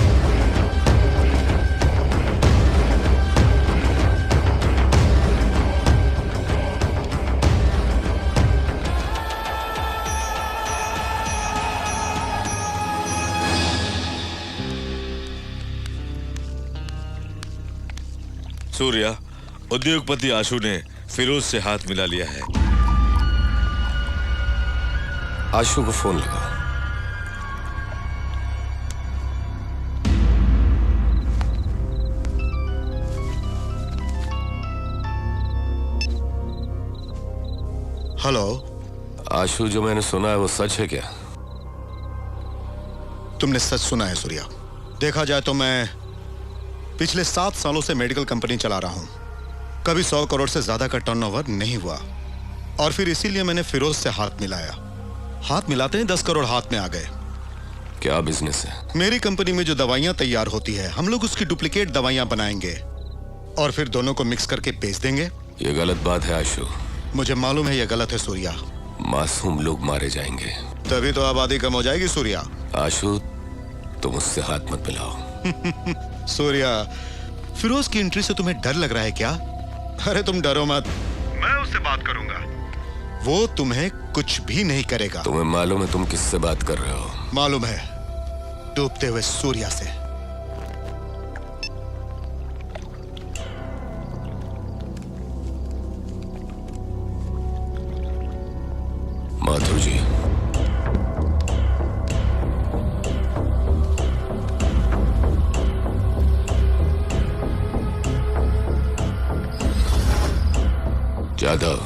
सूर्या, उद्योगपति आशु ने फिरोज से हाथ मिला लिया है। आशु को फोन लगाओ। हेलो आशु, जो मैंने सुना है वो सच है क्या? तुमने सच सुना है सूर्या। देखा जाए तो मैं पिछले 7 सालों से मेडिकल कंपनी चला रहा हूं, कभी 100 करोड़ से ज्यादा का टर्नओवर नहीं हुआ, और फिर इसीलिए मैंने फिरोज से हाथ मिलाया। हाथ मिलाते ही 10 करोड़ हाथ में आ गए। क्या बिजनेस है? मेरी कंपनी में जो दवाइयां तैयार होती है, हम लोग उसकी डुप्लीकेट दवाइयां बनाएंगे और फिर दोनों को मिक्स करके बेच देंगे। ये गलत बात है आशु। मुझे मालूम है ये गलत है सूर्या। मासूम लोग मारे जाएंगे। तभी तो आबादी कम हो जाएगी सूर्या। आशु, तुम उससे हाथ मत मिलाओ। सूर्या, फिरोज की एंट्री से तुम्हें डर लग रहा है क्या? अरे तुम डरो मत, मैं उससे बात करूंगा, वो तुम्हें कुछ भी नहीं करेगा। तुम्हें मालूम है तुम किससे बात कर रहे हो? मालूम है, डूबते हुए सूर्या से। माथुर जी, जादव,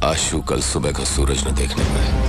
आशु कल सुबह का सूरज न देखने पाए।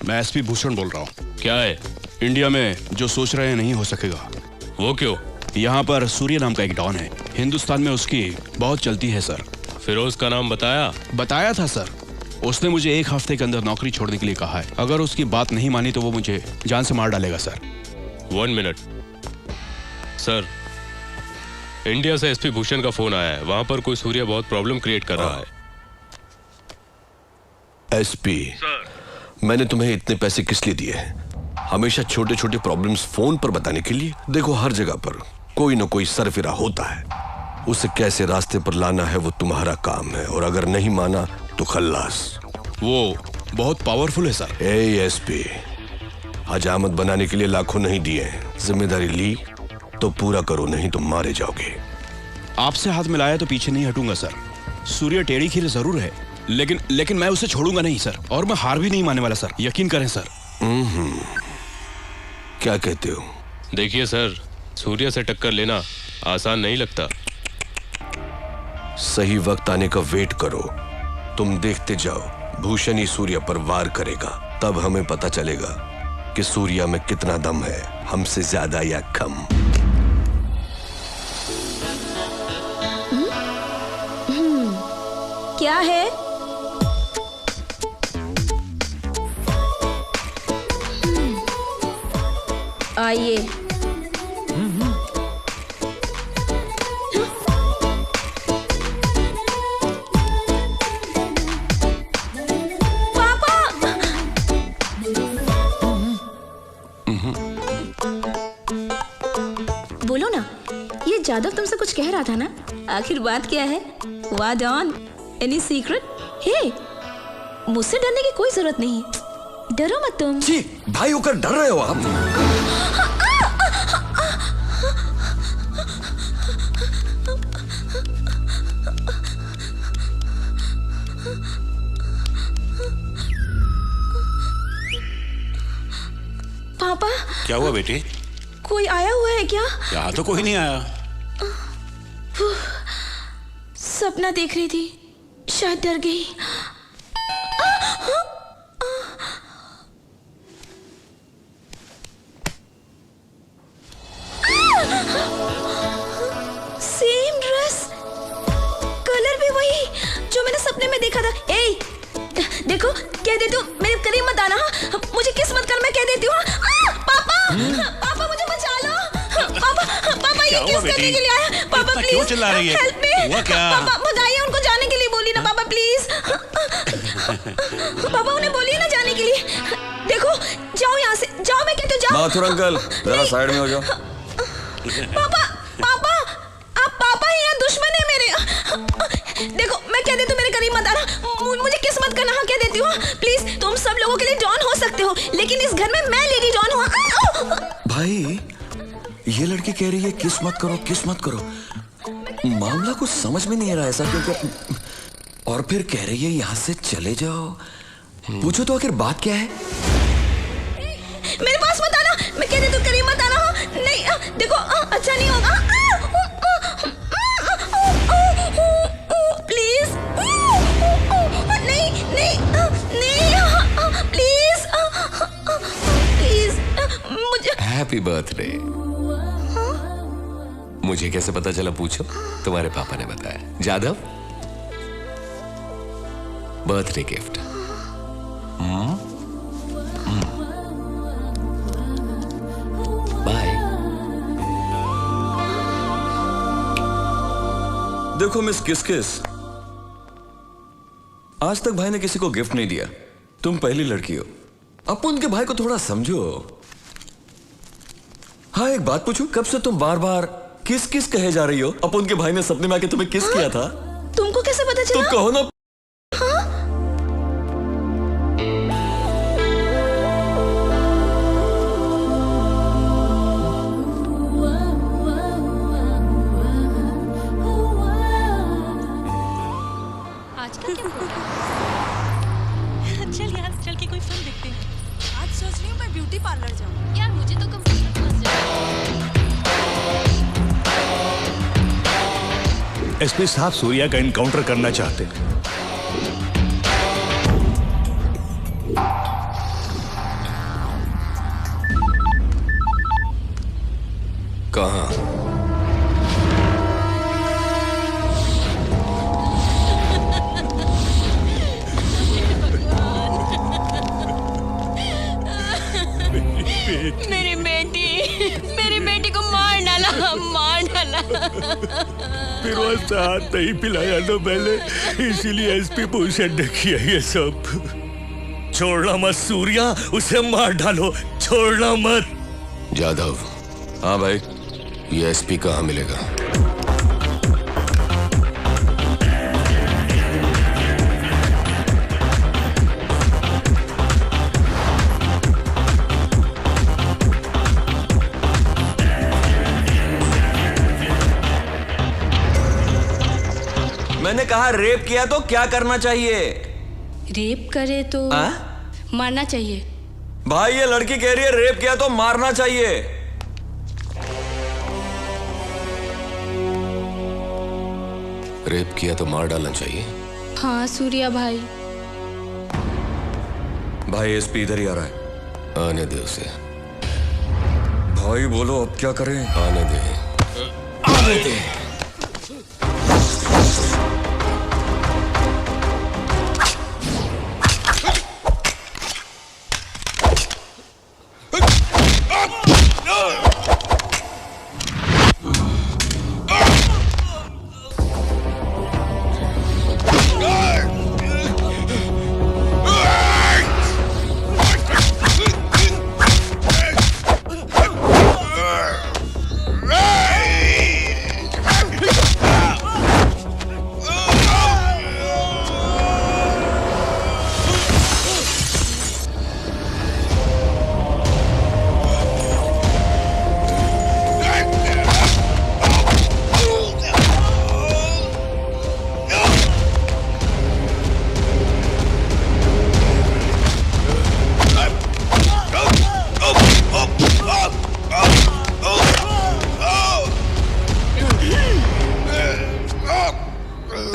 मैं एसपी भूषण बोल रहा हूँ। क्या है? इंडिया में जो सोच रहे हैं नहीं हो सकेगा। वो क्यों? यहाँ पर सूर्य नाम का एक डॉन है, हिंदुस्तान में उसकी बहुत चलती है सर। फिरोज का नाम बताया? बताया था सर। उसने मुझे 1 हफ्ते के अंदर नौकरी छोड़ने के लिए कहा है। अगर उसकी बात नहीं मानी तो वो मुझे जान से मार डालेगा सर। 1 मिनट सर, इंडिया से एसपी भूषण का फोन आया है। वहां पर कोई सूर्य बहुत प्रॉब्लम क्रिएट कर रहा है। एसपी, मैंने तुम्हें इतने पैसे किस लिए दिए हैं? हमेशा छोटे छोटे प्रॉब्लम्स फोन पर बताने के लिए? देखो, हर जगह पर कोई न कोई सरफिरा होता है। उसे कैसे रास्ते पर लाना है वो तुम्हारा काम है, और अगर नहीं माना तो खल्लास। वो बहुत पावरफुल है सर। एसपी, हजामत बनाने के लिए लाखों नहीं दिए, जिम्मेदारी ली तो पूरा करो, नहीं तो मारे जाओगे। आपसे हाथ मिलाया तो पीछे नहीं हटूंगा सर। सूर्य टेढ़ी खीर जरूर है, लेकिन मैं उसे छोड़ूंगा नहीं सर, और मैं हार भी नहीं मानने वाला सर, यकीन करें सर। क्या कहते हो? देखिए सर, सूर्य से टक्कर लेना आसान नहीं लगता। सही वक्त आने का वेट करो। तुम देखते जाओ, भूषण ही सूर्य पर वार करेगा, तब हमें पता चलेगा कि सूर्य में कितना दम है, हमसे ज्यादा या कम। क्या है? आइए। पापा! बोलो ना, ये जादव तुमसे कुछ कह रहा था ना? आखिर बात क्या है? वाह डॉन, एनी सीक्रेट? हे, मुझसे डरने की कोई जरूरत नहीं। डरो मत तुम। जी, भाई होकर डर रहे हो आप? पापा, क्या हुआ बेटी? कोई आया हुआ है क्या? यहाँ तो कोई नहीं आया। सपना देख रही थी, शायद डर गई। सेम ड्रेस, कलर भी वही जो मैंने सपने में देखा था। ए, देखो, कह देती हूँ मेरे करीब मत आना। मुझे किस्मत कर, मैं कह देती हूँ। पापा, पापा मुझे बचा लो। पापा ये किस करने के लिए आया? पापा प्लीज, क्यों चिल्ला रही है? Help me. हुआ क्या? पापा बताइए, उनको जाने के लिए बोली ना पापा, प्लीज। पापा उन्हें बोलिए ना जाने के लिए। देखो, जाओ यहाँ से, जाओ, मैं कहती हूँ जाओ। माथुर अंकल, जरा साइड में हो जाओ। पापा, पापा, आप पापा हैं या दुश्मन है मेरे? देखो, मैं कह देती हूँ मेरे करीब मत आना। मुझे किस्मत का नाम कह देती हूँ। प्लीज, तुम सब लोगों के लिए डॉन हो सकते हो, लेकिन इस घर में मैं लेडी डॉन हूँ। भाई, ये लड़की कह रही है किस मत करो, किस मत करो। मामला कुछ समझ में नहीं आ रहा ऐसा क्योंकि, और फिर कह रही है यहाँ से चले जाओ। पूछो तो आखिर बात क्या है? मेरे पास मत आना, मैं कह देती हूँ करीब मत आना। नहीं, देखो, अच्छा नहीं होगा। प्लीज, नहीं नहीं नहीं, प्लीज प्लीज, मुझे। Happy birthday. मुझे कैसे पता चला पूछो? तुम्हारे पापा ने बताया। Jadhav, birthday gift. बाय। देखो मिस किस किस, आज तक भाई ने किसी को गिफ्ट नहीं दिया। तुम पहली लड़की हो, अब उनके भाई को थोड़ा समझो। हाँ एक बात पूछूं, कब से तुम बार बार किस किस कहे जा रही हो? अपन के भाई ने सपने में आके तुम्हें किस किया था? तुमको कैसे पता चला? तुम कहो ना। आज का क्या चल यार, चल के कोई फिल्म देखते हैं। आज सोच रही हूँ मैं ब्यूटी पार्लर जाऊँ। यार मुझे तो कंप्यूटर क्लास जाना। एसपी साहब सूर्या का इनकाउंटर करना चाहते हैं। कहाँ? मेरी बेटी को मार डाला। फिर वो साथ नहीं पिलाया तो पहले, इसीलिए एसपी भूषण ने किया ये सब। छोड़ना मत सूर्या, उसे मार डालो, छोड़ना मत। जादव। हाँ भाई। ये एसपी कहाँ मिलेगा? मैंने कहा रेप किया तो क्या करना चाहिए? रेप करे तो मारना चाहिए। भाई ये लड़की कह रही है रेप किया तो मारना चाहिए। रेप किया तो मार डालना चाहिए। हाँ सूर्या भाई। भाई एसपी इधर ही आ रहा है। आने दे उसे। भाई बोलो अब क्या करें? आने दे। आने दे।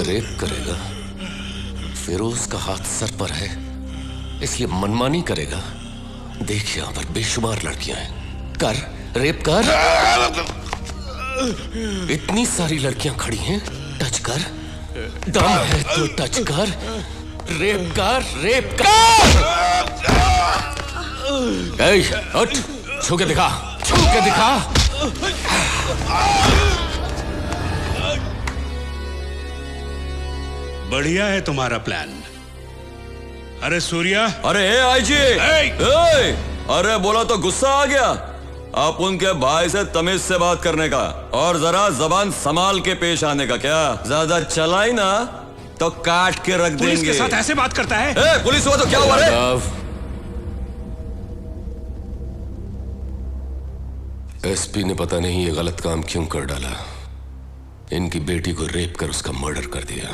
रेप करेगा, फिरोज का हाथ सर पर है इसलिए मनमानी करेगा। देख यहां पर बेशुमार लड़कियां हैं, कर रेप कर। इतनी सारी लड़कियां खड़ी हैं, टच कर। दम है तो टच कर। रेप कर, रेप कर। उठ, छू के दिखा, छू के दिखा। बढ़िया है तुम्हारा प्लान। अरे सूर्या। अरे आईजी। अरे बोला तो गुस्सा आ गया। आप उनके भाई से तमीज से बात करने का और जरा जबान संभाल के पेश आने का। क्या ज्यादा चलाई ना तो काट के रख देंगे। पुलिस के साथ ऐसे बात करता है? पुलिस हुआ तो क्या हुआ रे? एसपी ने पता नहीं ये गलत काम क्यों कर डाला। इनकी बेटी को रेप कर उसका मर्डर कर दिया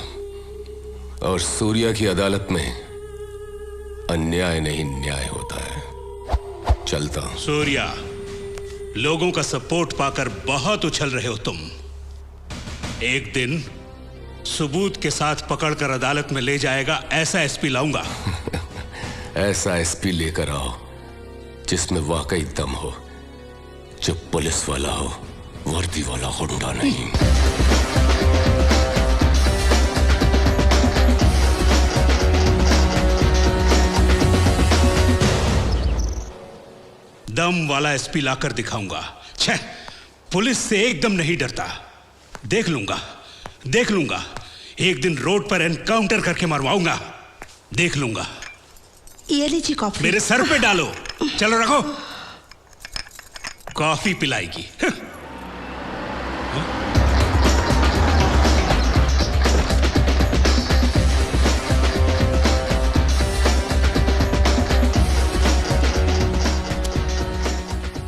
और सूर्या की अदालत में अन्याय नहीं न्याय होता है। चलता हूं। सूर्या, लोगों का सपोर्ट पाकर बहुत उछल रहे हो तुम। एक दिन सबूत के साथ पकड़कर अदालत में ले जाएगा ऐसा एसपी लाऊंगा। ऐसा एसपी लेकर आओ जिसमें वाकई दम हो, जो पुलिस वाला हो, वर्दी वाला गुंडा नहीं। दम वाला एसपी लाकर दिखाऊंगा। छह, पुलिस से एकदम नहीं डरता। देख लूंगा एक दिन रोड पर एनकाउंटर करके मरवाऊंगा। देख लूंगा। ये लीजिए कॉफी। मेरे सर पे डालो। चलो रखो, कॉफी पिलाएगी।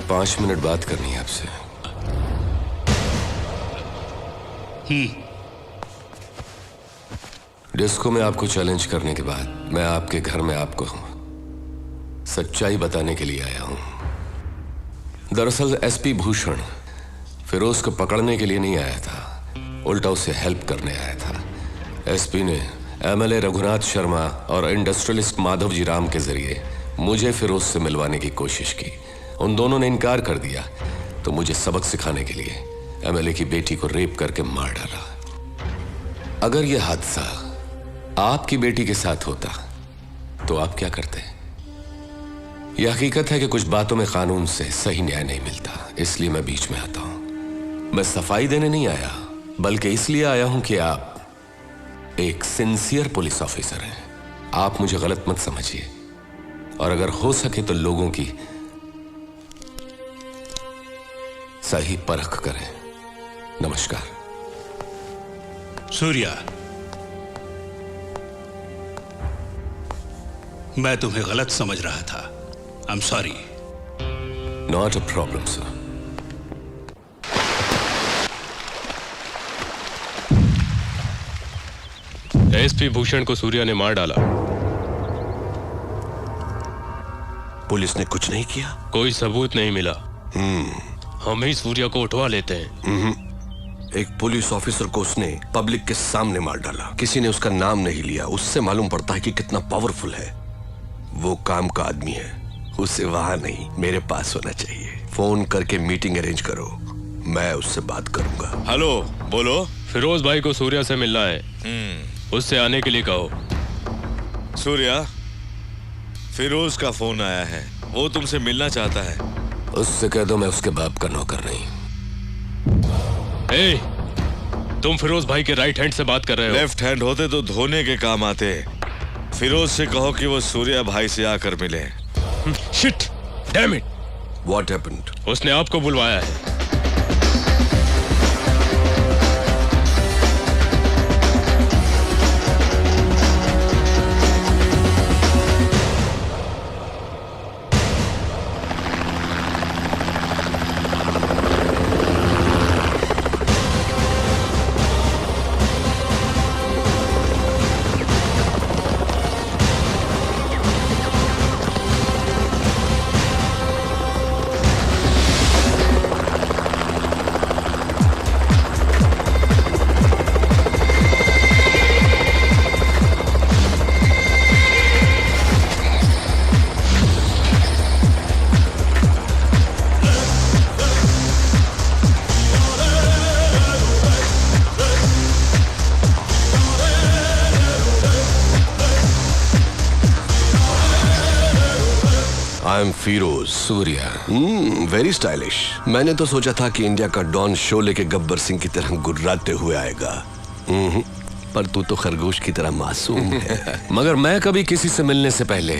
पांच मिनट बात करनी है आपसे। डिस्को में आपको चैलेंज करने के बाद मैं आपके घर में आपको सच्चाई बताने के लिए आया हूं। दरअसल एसपी भूषण फिरोज को पकड़ने के लिए नहीं आया था, उल्टा उसे हेल्प करने आया था। एसपी ने एमएलए रघुनाथ शर्मा और इंडस्ट्रियलिस्ट माधव जी राम के जरिए मुझे फिरोज से मिलवाने की कोशिश की। उन दोनों ने इनकार कर दिया, तो मुझे सबक सिखाने के लिए एमएलए की बेटी को रेप करके मार डाला। अगर यह हादसा आपकी बेटी के साथ होता तो आप क्या करते? यह हकीकत है कि कुछ बातों में कानून से सही न्याय नहीं मिलता, इसलिए मैं बीच में आता हूं। मैं सफाई देने नहीं आया, बल्कि इसलिए आया हूं कि आप एक सिंसियर पुलिस ऑफिसर हैं। आप मुझे गलत मत समझिए, और अगर हो सके तो लोगों की सही परख करें। नमस्कार। सूर्या, मैं तुम्हें गलत समझ रहा था। I am sorry. Not a problem sir. SP Bhushan को सूर्या ने मार डाला। पुलिस ने कुछ नहीं किया? कोई सबूत नहीं मिला। हम ही सूर्या को उठवा लेते हैं। एक पुलिस ऑफिसर को उसने पब्लिक के सामने मार डाला, किसी ने उसका नाम नहीं लिया। उससे मालूम पड़ता है कि कितना पावरफुल है। वो काम का आदमी है, उसे वहां नहीं मेरे पास होना चाहिए। फोन करके मीटिंग अरेंज करो, मैं उससे बात करूंगा। हेलो, बोलो। फिरोज भाई को सूर्या से मिलना है, उससे आने के लिए कहो। सूर्या, फिरोज का फोन आया है, वो तुमसे मिलना चाहता है। उससे कह दो मैं उसके बाप का नौकर नहीं। ए, तुम फिरोज भाई के राइट हैंड से बात कर रहे हो। लेफ्ट हैंड होते तो धोने के काम आते। फिरोज से कहो कि वो सूर्या भाई से आकर मिले। Shit, damn it. What happened? उसने आपको बुलवाया है। I am Firoz. Surya. Very stylish. मैंने तो सोचा था कि इंडिया का डॉन शोले के गब्बर सिंह की तरह गुर्राते हुए आएगा, पर तू तो खरगोश की तरह मासूम है। मगर मैं कभी किसी से मिलने से पहले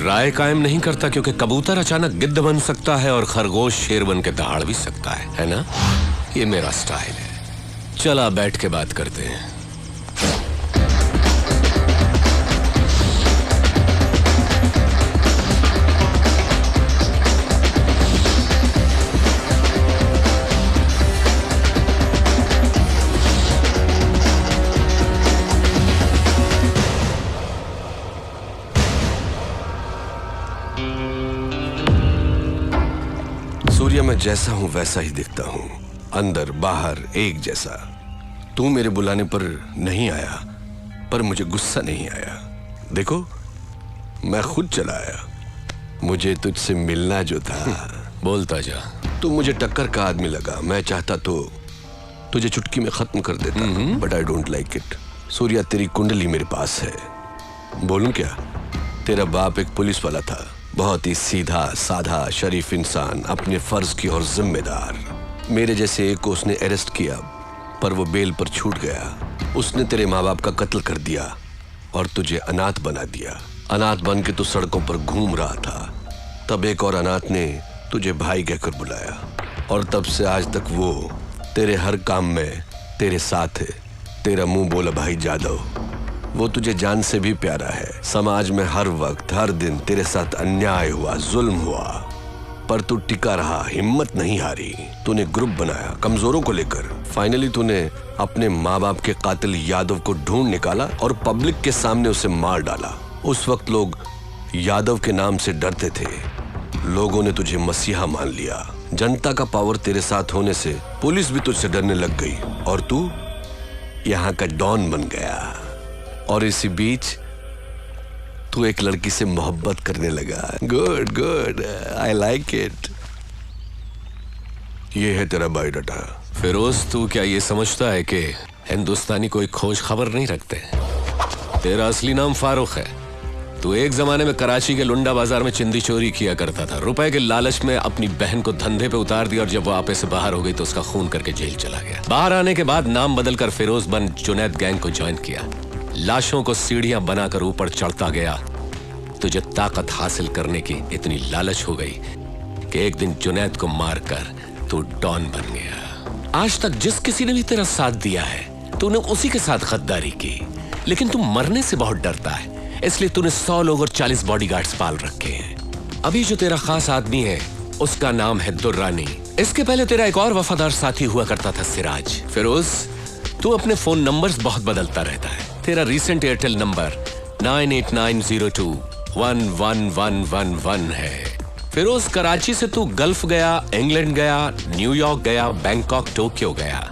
राय कायम नहीं करता, क्योंकि कबूतर अचानक गिद्ध बन सकता है और खरगोश शेर बन के दहाड़ भी सकता है ना? ये मेरा स्टाइल है। चला बैठ के बात करते हैं। सूर्या, मैं जैसा हूं वैसा ही दिखता हूं, अंदर बाहर एक जैसा। तू मेरे बुलाने पर नहीं आया, पर मुझे गुस्सा नहीं आया। देखो, मैं खुद चला आया। मुझे तुझसे मिलना जो था। बोलता जा। तू मुझे टक्कर का आदमी लगा। मैं चाहता तो तुझे चुटकी में खत्म कर देता, but I don't like it. Surya, तेरी कुंडली मेरे पास है। बोलूं क्या? तेरा बाप एक पुलिस वाला था, बहुत ही सीधा साधा शरीफ इंसान, अपने फर्ज की और जिम्मेदार। मेरे जैसे एक को उसने अरेस्ट किया पर वो बेल पर छूट गया। उसने तेरे माँ बाप का कत्ल कर दिया और तुझे अनाथ बना दिया। अनाथ बन के तू सड़कों पर घूम रहा था। तब एक और अनाथ ने तुझे भाई कहकर बुलाया और तब से आज तक वो तेरे हर काम में तेरे साथ है। तेरा मुंह बोला भाई जादव, वो तुझे जान से भी प्यारा है। समाज में हर वक्त हर दिन तेरे साथ अन्याय हुआ, जुल्म हुआ, पर तू टिका रहा, हिम्मत नहीं हारी। तूने ग्रुप बनाया कमजोरों को लेकर। फाइनली तूने अपने माँ बाप के कातिल यादव को ढूंढ निकाला और पब्लिक के सामने उसे मार डाला। उस वक्त लोग यादव के नाम से डरते थे। लोगों ने तुझे मसीहा मान लिया। जनता का पावर तेरे साथ होने से पुलिस भी तुझसे डरने लग गई और तू यहाँ का डॉन बन गया। और इसी बीच तू एक लड़की से मोहब्बत करने लगा। Good good, I like it. ये है तेरा बायोडाटा। फिरोज, तू क्या ये समझता है कि हिंदुस्तानी कोई खोज खबर नहीं रखते? तेरा असली नाम फारूक है। तू एक जमाने में कराची के लुंडा बाजार में चिंदी चोरी किया करता था। रुपए के लालच में अपनी बहन को धंधे पे उतार दिया और जब वो आपे से बाहर हो गई तो उसका खून करके जेल चला गया। बाहर आने के बाद नाम बदलकर फिरोज बन जुनैद गैंग को ज्वाइन किया। लाशों को सीढ़ियां बनाकर ऊपर चढ़ता गया। तुझे ताकत हासिल करने की इतनी लालच हो गई कि एक दिन जुनैद को मारकर तू डॉन बन गया। आज तक जिस किसी ने भी तेरा साथ दिया है तूने उसी के साथ गद्दारी की, लेकिन तू मरने से बहुत डरता है, इसलिए तूने 100 लोग और 40 बॉडीगार्ड्स पाल रखे हैं। अभी जो तेरा खास आदमी है उसका नाम है दुर्रानी। इसके पहले तेरा एक और वफादार साथी हुआ करता था, सिराज। फिरोज, तू अपने फोन नंबर्स बहुत बदलता रहता है। तेरा रीसेंट एयरटेल नंबर 9890211111 है। फिरोज, कराची से तू गल्फ गया, इंग्लैंड गया, न्यूयॉर्क गया, बैंकॉक, टोक्यो गया।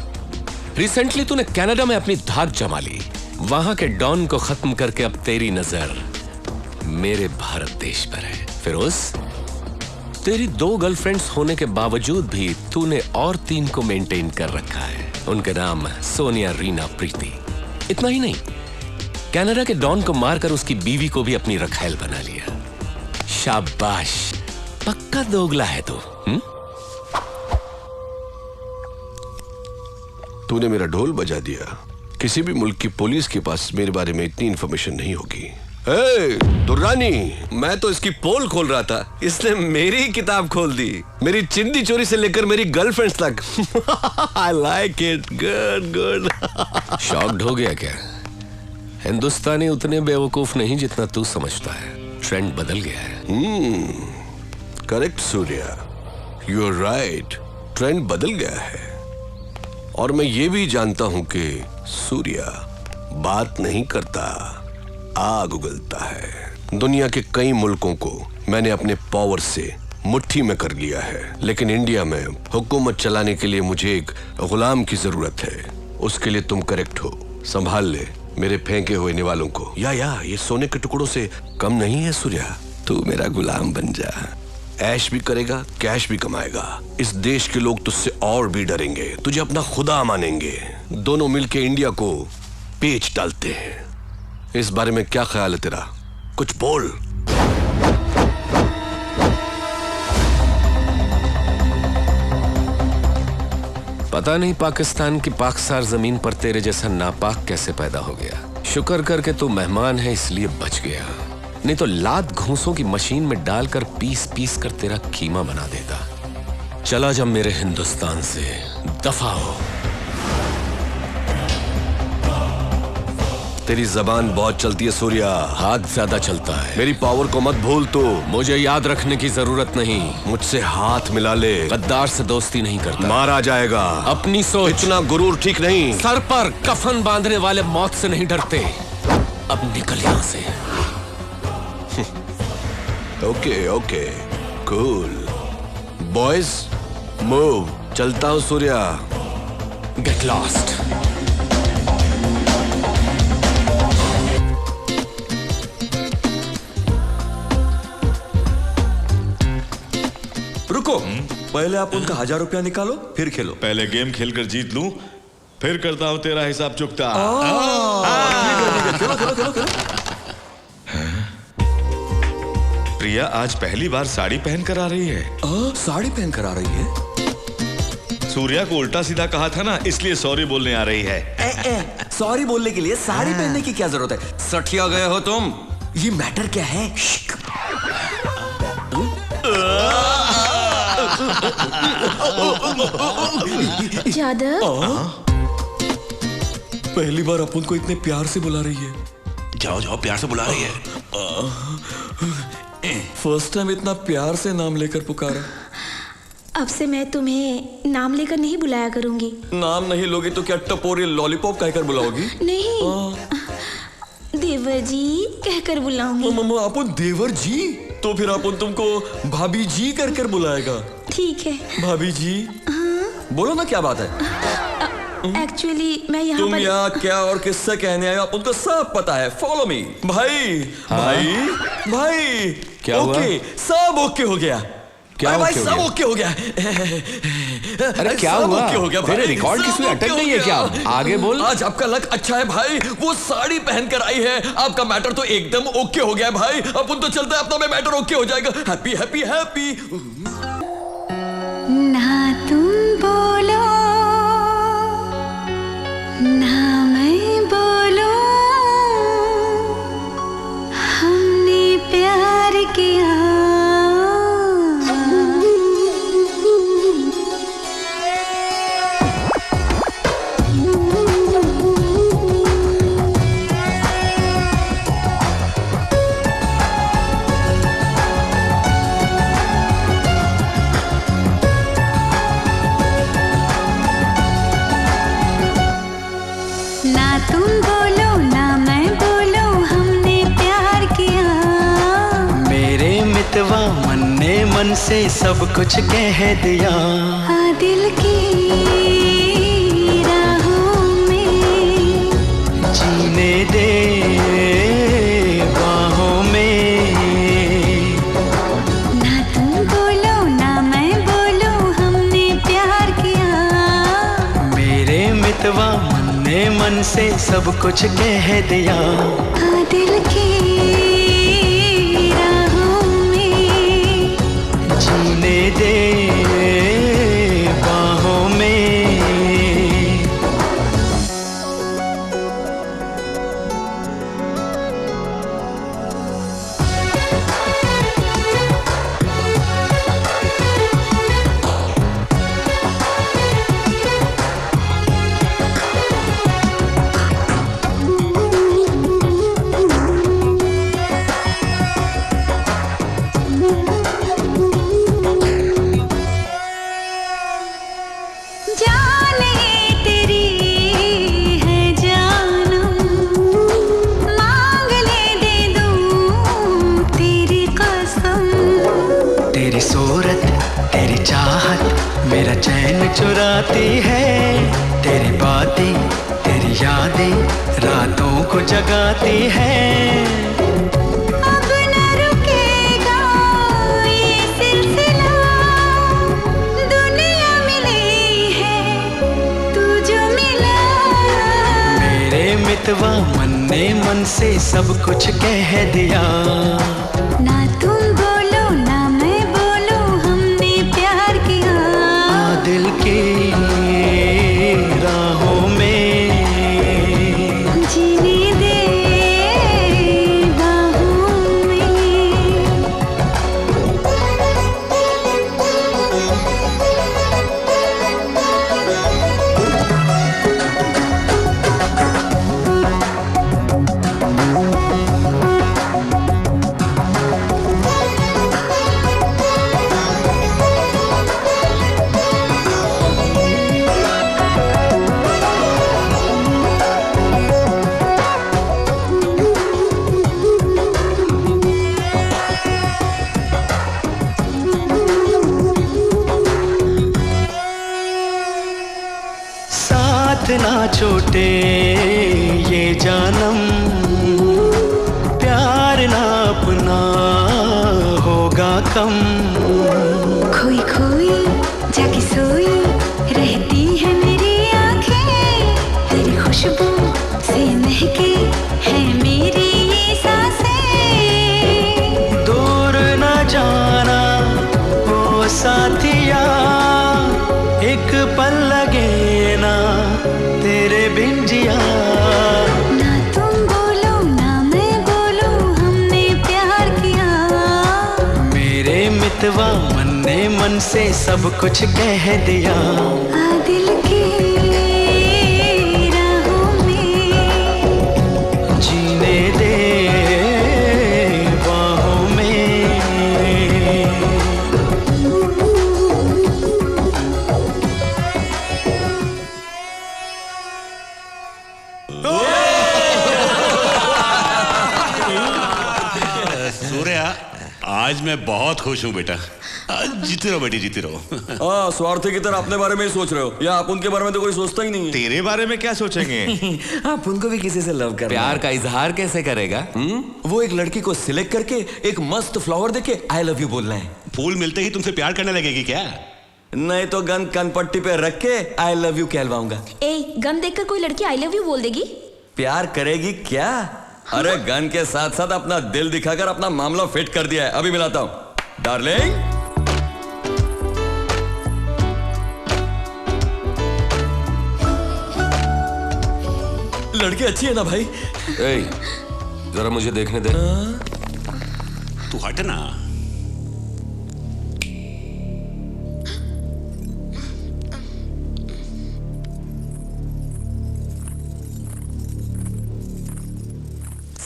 रिसेंटली तूने कनाडा में अपनी धाक जमा ली। वहां के डॉन को खत्म करके अब तेरी नजर मेरे भारत देश पर है। फिरोज, तेरी 2 गर्लफ्रेंड्स होने के बावजूद भी तूने और 3 को मेंटेन कर रखा है। उनके नाम सोनिया, रीना, प्रीति। इतना ही नहीं, कनाडा के डॉन को मारकर उसकी बीवी को भी अपनी रखैल बना लिया। शाबाश, पक्का दोगला है तू। तूने मेरा ढोल बजा दिया। किसी भी मुल्क की पुलिस के पास मेरे बारे में इतनी इंफॉर्मेशन नहीं होगी। दुर्रानी, मैं तो इसकी पोल खोल रहा था, इसने मेरी किताब खोल दी। मेरी चिंदी चोरी से लेकर मेरी गर्लफ्रेंड्स तक। I like it, good good. Shocked हो गया क्या? हिंदुस्तानी उतने बेवकूफ नहीं जितना तू समझता है। ट्रेंड बदल गया है। Correct Surya, you are right, trend बदल गया है। और मैं ये भी जानता हूं कि सूर्या बात नहीं करता, आग उगलता है। दुनिया के कई मुल्कों को मैंने अपने पावर से मुट्ठी में कर लिया है, लेकिन इंडिया में हुकूमत चलाने के लिए मुझे एक गुलाम की जरूरत है। उसके लिए तुम करेक्ट हो। संभाल ले मेरे फेंके हुए निवालों को। या ये सोने के टुकड़ों से कम नहीं है सूर्या। तू मेरा गुलाम बन जा। ऐश भी करेगा, कैश भी कमाएगा। इस देश के लोग तुझसे और भी डरेंगे, तुझे अपना खुदा मानेंगे। दोनों मिलके इंडिया को पेच डालते हैं। इस बारे में क्या ख्याल है तेरा? कुछ बोल। पता नहीं पाकिस्तान की पाकसार जमीन पर तेरे जैसा नापाक कैसे पैदा हो गया। शुक्र करके तू मेहमान है इसलिए बच गया, नहीं तो लात घूंसों की मशीन में डालकर पीस पीस कर तेरा कीमा बना देता। चला जा मेरे हिंदुस्तान से, दफा हो। तेरी जबान बहुत चलती है सूर्या। हाथ ज्यादा चलता है। मेरी पावर को मत भूल तू। मुझे याद रखने की जरूरत नहीं। मुझसे हाथ मिला ले। गद्दार से दोस्ती नहीं करता। मारा जाएगा। अपनी सोच। इतना गुरूर ठीक नहीं। सर पर कफन बांधने वाले मौत से नहीं डरते। अब निकल यहां से। Okay okay, cool boys, move. चलता हूं सूर्या। Get lost. रुको, पहले आप उनका 1000 रुपया निकालो फिर खेलो। पहले गेम खेलकर जीत लूं, फिर करता हूं तेरा हिसाब चुकता। खेलो खेलो खेलो खेलो। प्रिया आज पहली बार साड़ी पहन कर आ रही है। साड़ी पहन कर आ रही है? सूर्या को उल्टा सीधा कहा था ना, इसलिए सॉरी बोलने आ रही है। सॉरी बोलने के लिए साड़ी पहनने की क्या जरूरत है? सठिया गए हो तुम। ये मैटर क्या है? जादव, पहली बार अपन को इतने प्यार से बुला रही है। जाओ जाओ, प्यार से बुला रही है। फर्स्ट टाइम इतना प्यार से नाम लेकर पुकारा। अब से मैं तुम्हें नाम लेकर नहीं बुलाया करूंगी। नाम नहीं लोगे तो क्या टपोरी लॉलीपॉप कहकर बुलाओगी? नहीं, देवर जी कहकर बुलाऊंगी। अपन देवर जी? तो फिर अपन तुमको भाभी जी कर कर बुलाएगा। ठीक है भाभी जी। बोलो ना, क्या बात है? एक्चुअली मैं यहाँ तुम पर यहाँ क्या और किससे कहने आए अपन को सब पता है। Follow me. भाई भाई भाई क्या हुआ? ओके, सब ओके हो गया। क्या भाई ओके हो सब गया? ओके हो गया। अरे क्या सब हुआ? ओके हो गया भाई। तेरे रिकॉर्ड की सब सुई अटक ओके गई है हो क्या? गया। आगे बोल। आज आपका लक अच्छा है भाई, वो साड़ी पहन कर आई है। आपका मैटर तो एकदम ओके हो गया भाई। अपन तो चलते हैं, अपना में मैटर ओके हो जाएगा। Happy happy happy. ना तुम बोलो ना मैं बोलो, हमने प्यार किया। ना तुम बोलो ना मैं बोलो, हमने प्यार किया। मेरे मितवा मन ने मन से सब कुछ कह दिया। दिल की राहों में जीने दे बाहों में। ना तुम बोलो ना मैं बोलो, हमने प्यार किया। मेरे मितवा मन ने मन से सब कुछ कह दिया। दिल की राहों में जीने दे बाहों में। जाने तेरी है जानम, मांग ले दे दूं तेरी कसम। तेरी सूरत तेरी चाहत मेरा चैन चुराती है। तेरी बातें तेरी यादें रातों को जगाती है। अब न रुकेगा ये सिलसिला, दुनिया मिली है तू जो मिला। मेरे मितवा मन ने मन से सब कुछ कह दिया। ना तुम बोलो ना मैं बोलो, हमने प्यार किया। दिल की राहों में जीने दे बाहों में। साथ ना छोटे ये जानम, प्यार ना अपना होगा कम। खोई खोई जाके सोई रहती है मेरी आंखें, तेरी खुशबू से महके है मेरी ये सांसें। दूर फतवा मन ने मन से सब कुछ कह दिया। दिल की राहों में जीने दे बाहों में। सूर्या, आज मैं बहुत खुश हूँ बेटा। जीते रहो बेटी, जीते रहो। हाँ, स्वार्थी की तरह अपने बारे में ही सोच रहे हो, या आप उनके बारे में तो कोई सोचता ही नहीं है। तेरे बारे में क्या सोचेंगे? आप उनको भी किसी से लव कर प्यार का इजहार कैसे करेगा? वो एक लड़की को सिलेक्ट करके एक मस्त फ्लावर देके आई लव यू बोलना है। फूल मिलते ही तुमसे प्यार करने लगेगी क्या? नहीं तो गन कनपट्टी पे रख के आई लव यू कहलवाऊंगा। ए, गन देखकर कोई लड़की आई लव यू बोल देगी? प्यार करेगी क्या? अरे गन के साथ साथ अपना दिल दिखाकर अपना मामला फिट कर दिया है। अभी मिलाता हूं डार्लिंग। लड़की अच्छी है ना भाई? जरा मुझे देखने दे। तू हट ना।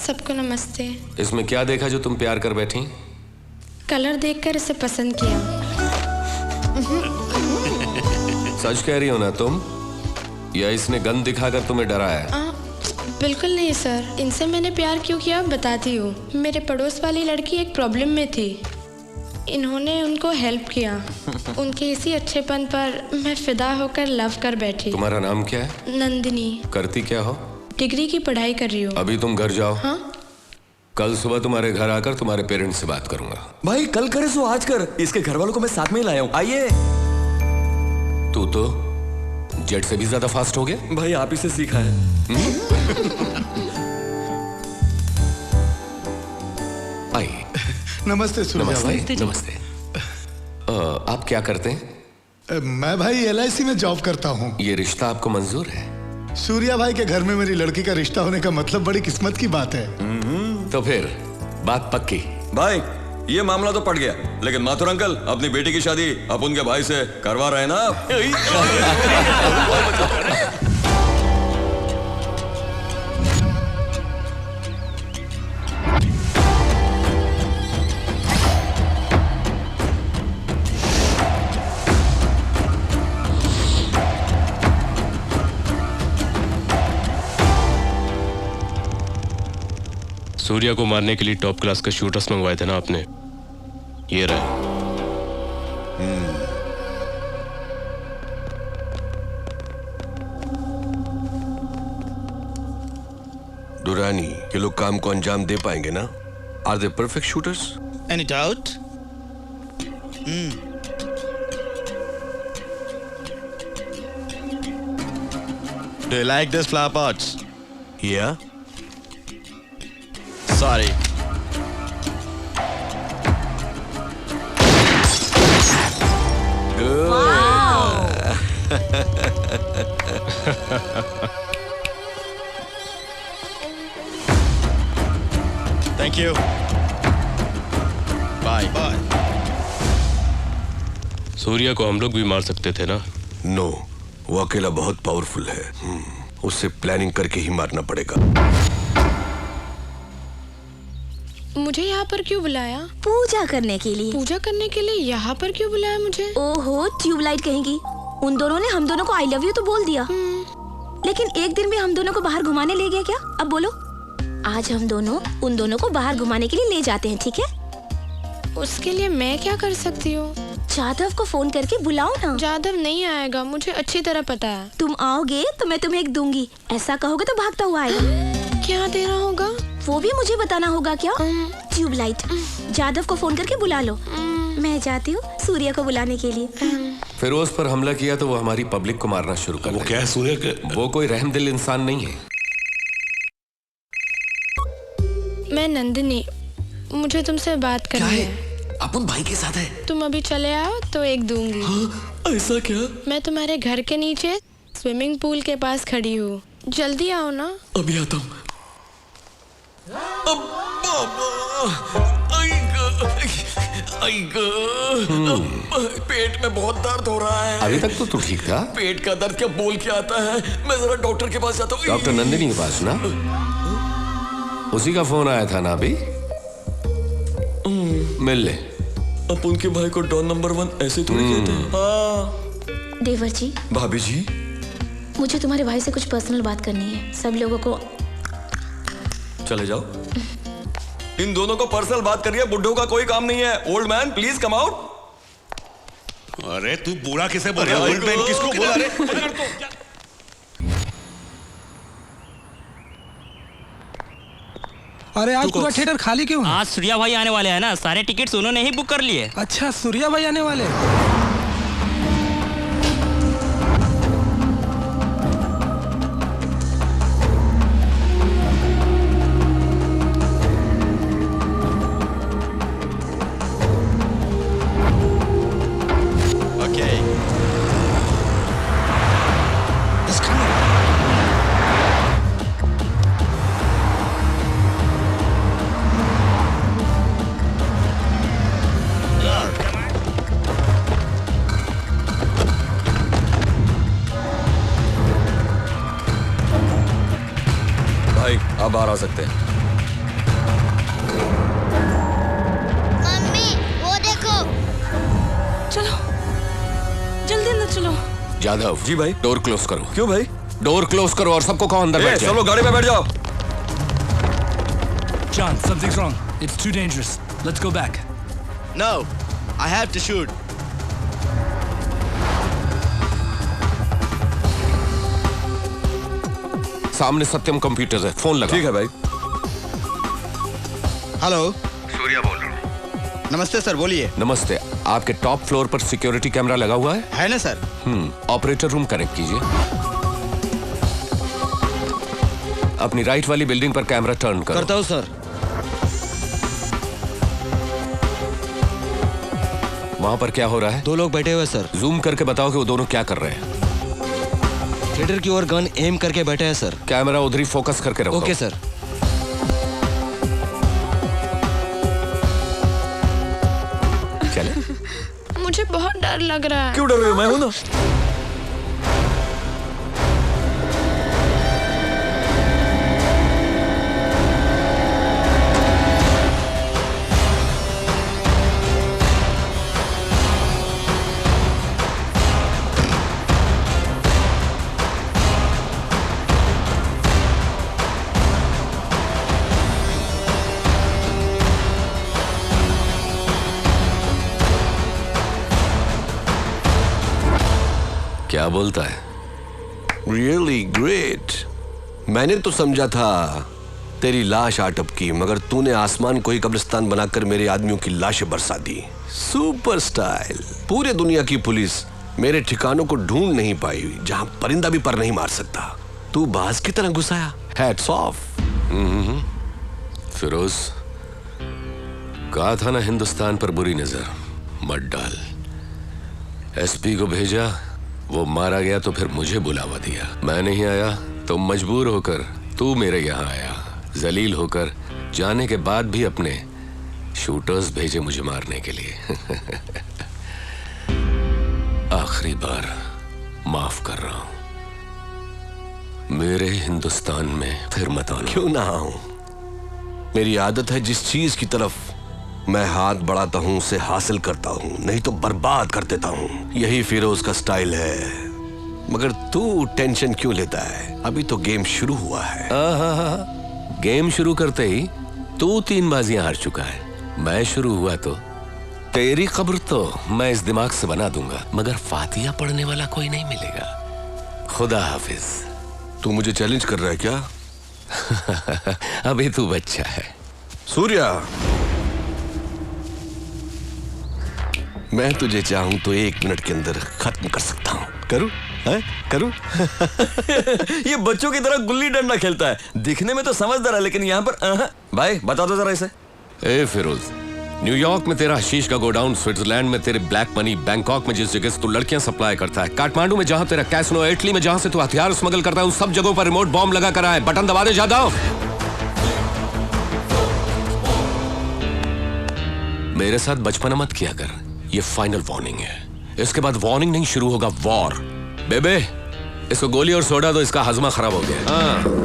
सबको नमस्ते। इसमें क्या देखा जो तुम प्यार कर बैठी? कलर देखकर इसे पसंद किया। सच कह रही हो ना तुम, या इसने गन दिखाकर तुम्हें डराया? बिल्कुल नहीं सर, इनसे मैंने प्यार क्यों किया बताती हूँ। मेरे पड़ोस वाली लड़की एक प्रॉब्लम में थी, इन्होंने उनको हेल्प किया। उनके इसी अच्छेपन पर मैं फिदा होकर लव कर बैठी। तुम्हारा नाम क्या है? नंदिनी। करती क्या हो? डिग्री की पढ़ाई कर रही हूँ। अभी तुम घर जाओ। हाँ? कल सुबह तुम्हारे घर आकर तुम्हारे पेरेंट्स से बात करूंगा। भाई कल करे सो आज कर, इसके घर वालों को मैं साथ में ही लाया हूँ। आइए। तू तो जेट से भी ज्यादा फास्ट हो गया। भाई आप ही से सीखा है। आइए। नमस्ते सूर्या भाई। नमस्ते। आप क्या करते हैं? मैं भाई LIC में जॉब करता हूँ। ये रिश्ता आपको मंजूर है? सूर्या भाई के घर में मेरी लड़की का रिश्ता होने का मतलब बड़ी किस्मत की बात है। तो फिर बात पक्की। भाई ये मामला तो पड़ गया, लेकिन माथुर अंकल अपनी बेटी की शादी आप उनके भाई से करवा रहे हैं ना? सूर्या को मारने के लिए टॉप क्लास के शूटर्स मंगवाए थे ना आपने? ये रहे। दुरानी, ये लोग काम को अंजाम दे पाएंगे ना? Are they perfect shooters? Any doubt? Do you like this flower pots? Yeah. Sorry. Thank you. Bye. Bye. Surya को हम लोग भी मार सकते थे ना? नो, वो अकेला बहुत पावरफुल है। उससे प्लानिंग करके ही मारना पड़ेगा। मुझे यहाँ पर क्यों बुलाया? पूजा करने के लिए। पूजा करने के लिए यहाँ पर क्यों बुलाया मुझे? ओहो, ट्यूबलाइट कहेंगी। उन दोनों ने हम दोनों को आई लव यू तो बोल दिया, लेकिन एक दिन भी हम दोनों को बाहर घुमाने ले गया क्या? अब बोलो, आज हम दोनों उन दोनों को बाहर घुमाने के लिए ले जाते हैं, ठीक है? उसके लिए मैं क्या कर सकती हूँ? जादव को फोन करके बुलाओ ना। जादव नहीं आएगा, मुझे अच्छी तरह पता है। तुम आओगे तो मैं तुम्हें एक दूंगी, ऐसा कहोगे तो भागता हुआ आएगा। क्या देना होगा? वो भी मुझे बताना होगा क्या? ट्यूबलाइट। जादव को फोन करके बुला लो। मैं जाती हूँ सूर्या को बुलाने के लिए। फिरोज पर हमला किया तो वो हमारी पब्लिक को मारना शुरू कर। वो क्या है सूर्या के? वो कोई रहमदिल इंसान नहीं है। मैं नंदिनी, मुझे तुमसे बात करनी है। अपन भाई के साथ है। तुम अभी चले आओ तो एक दूंगी। हाँ, ऐसा क्या? मैं तुम्हारे घर के नीचे स्विमिंग पूल के पास खड़ी हूँ, जल्दी आओ ना। अभी आता हूँ। पेट में बहुत दर्द हो रहा है। अभी तक तो तू ठीक था। पेट का दर्द क्या बोल के आता है। मैं जरा डॉक्टर के पास जाता हूँ। डॉक्टर नंदिनी के पास ना? उसी का फोन आया था ना अभी? मिल ले। अब उनके भाई को डॉन नंबर 1 ऐसे थोड़ी कहते हैं। हाँ। देवर जी, भाभी जी, मुझे तुम्हारे भाई से कुछ पर्सनल बात करनी है। सब लोगों को चले जाओ। इन दोनों को पर्सनल बात करिए, बुड्ढों का कोई काम नहीं है। Old man please come out. अरे तू बुरा किसे बोल रहा है? ओल्ड मैन किसको बोला रे? अरे आज पूरा थिएटर खाली क्यों है? आज सूर्या भाई आने वाले हैं ना, सारे टिकट्स उन्होंने ही बुक कर लिए। अच्छा, सूर्या भाई आने वाले। आप बाहर आ सकते हैं। मम्मी वो देखो। चलो जल्दी अंदर चलो। जाधव जी भाई। डोर क्लोज करो। क्यों भाई? डोर क्लोज करो और सबको कहो अंदर बैठ जाओ। सब लोग गाड़ी में बैठ जाओ। John, something's wrong. It's too dangerous. Let's go back. No, I have to shoot. सामने सत्यम कंप्यूटर्स है, फोन लगा। ठीक है भाई। हेलो, सूर्या बोल रहा हूँ। नमस्ते सर, बोलिए। नमस्ते। आपके टॉप फ्लोर पर सिक्योरिटी कैमरा लगा हुआ है ना सर? ऑपरेटर रूम कनेक्ट कीजिए। अपनी राइट वाली बिल्डिंग पर कैमरा टर्न करो। करता हूँ सर। वहां पर क्या हो रहा है? 2 लोग बैठे हुए सर। जूम करके बताओ कि वो दोनों क्या कर रहे हैं। थिएटर की ओर गन एम करके बैठे हैं सर। कैमरा उधर ही फोकस करके रखो। Okay sir. चले। मुझे बहुत डर लग रहा है। क्यों डर रहे हो? मैं हूं ना। क्या बोलता है? Really great. मैंने तो समझा था तेरी लाश आटप की, मगर तूने आसमान को ही कब्रिस्तान बनाकर मेरे आदमियों की लाशें बरसा दी। Super style. पूरे दुनिया की पुलिस मेरे ठिकानों को ढूंढ नहीं पाई जहां परिंदा भी पर नहीं मार सकता। तू बाज की तरह घुसाया। Hats off. फिरोज, कहा था ना हिंदुस्तान पर बुरी नजर मत डाल। एसपी को भेजा, वो मारा गया तो फिर मुझे बुलावा दिया। मैं नहीं आया तो मजबूर होकर तू मेरे यहाँ आया। जलील होकर जाने के बाद भी अपने शूटर्स भेजे मुझे मारने के लिए। आखिरी बार माफ कर रहा हूं। मेरे हिंदुस्तान में फिर मत आना। क्यों ना आऊं? मेरी आदत है, जिस चीज की तरफ मैं हाथ बढ़ाता हूं उसे हासिल करता हूं, नहीं तो बर्बाद कर देता हूं। यही फिरोज का स्टाइल है। मगर तू टेंशन क्यों लेता है? अभी तो गेम शुरू हुआ है। गेम शुरू करते ही तू 3 बाजियां हार चुका है। मैं शुरू हुआ तो तेरी खबर तो मैं इस दिमाग से बना दूंगा, मगर फातिहा पढ़ने वाला कोई नहीं मिलेगा। खुदा हाफिज। तू मुझे चैलेंज कर रहा है क्या? अभी तू बच्चा है। सूर्या, मैं तुझे चाहूं तो 1 मिनट के अंदर खत्म कर सकता हूं। करूं? करूं? ये बच्चों की तरह गुल्ली डंडा खेलता है। दिखने में तो समझदार है, लेकिन यहाँ पर भाई बता दो जरा इसे। ए फिरोज, न्यूयॉर्क में तेरा हशीश का गोडाउन, स्विट्जरलैंड में तेरे ब्लैक मनी, बैंकॉक में जिस जगह से तू लड़कियां सप्लाई करता है, काठमांडू में जहां तेरा कैसिनो, इटली में जहां से तू हथियार स्मगल करता है, उन सब जगहों पर रिमोट बॉम्ब लगा कर आए। बटन दबा दे जादव। मेरे साथ बचपना मत किया कर। ये फाइनल वार्निंग है। इसके बाद वार्निंग नहीं, शुरू होगा वॉर। बेबे, इसको गोली और सोडा दो, इसका हजमा खराब हो गया। हाँ।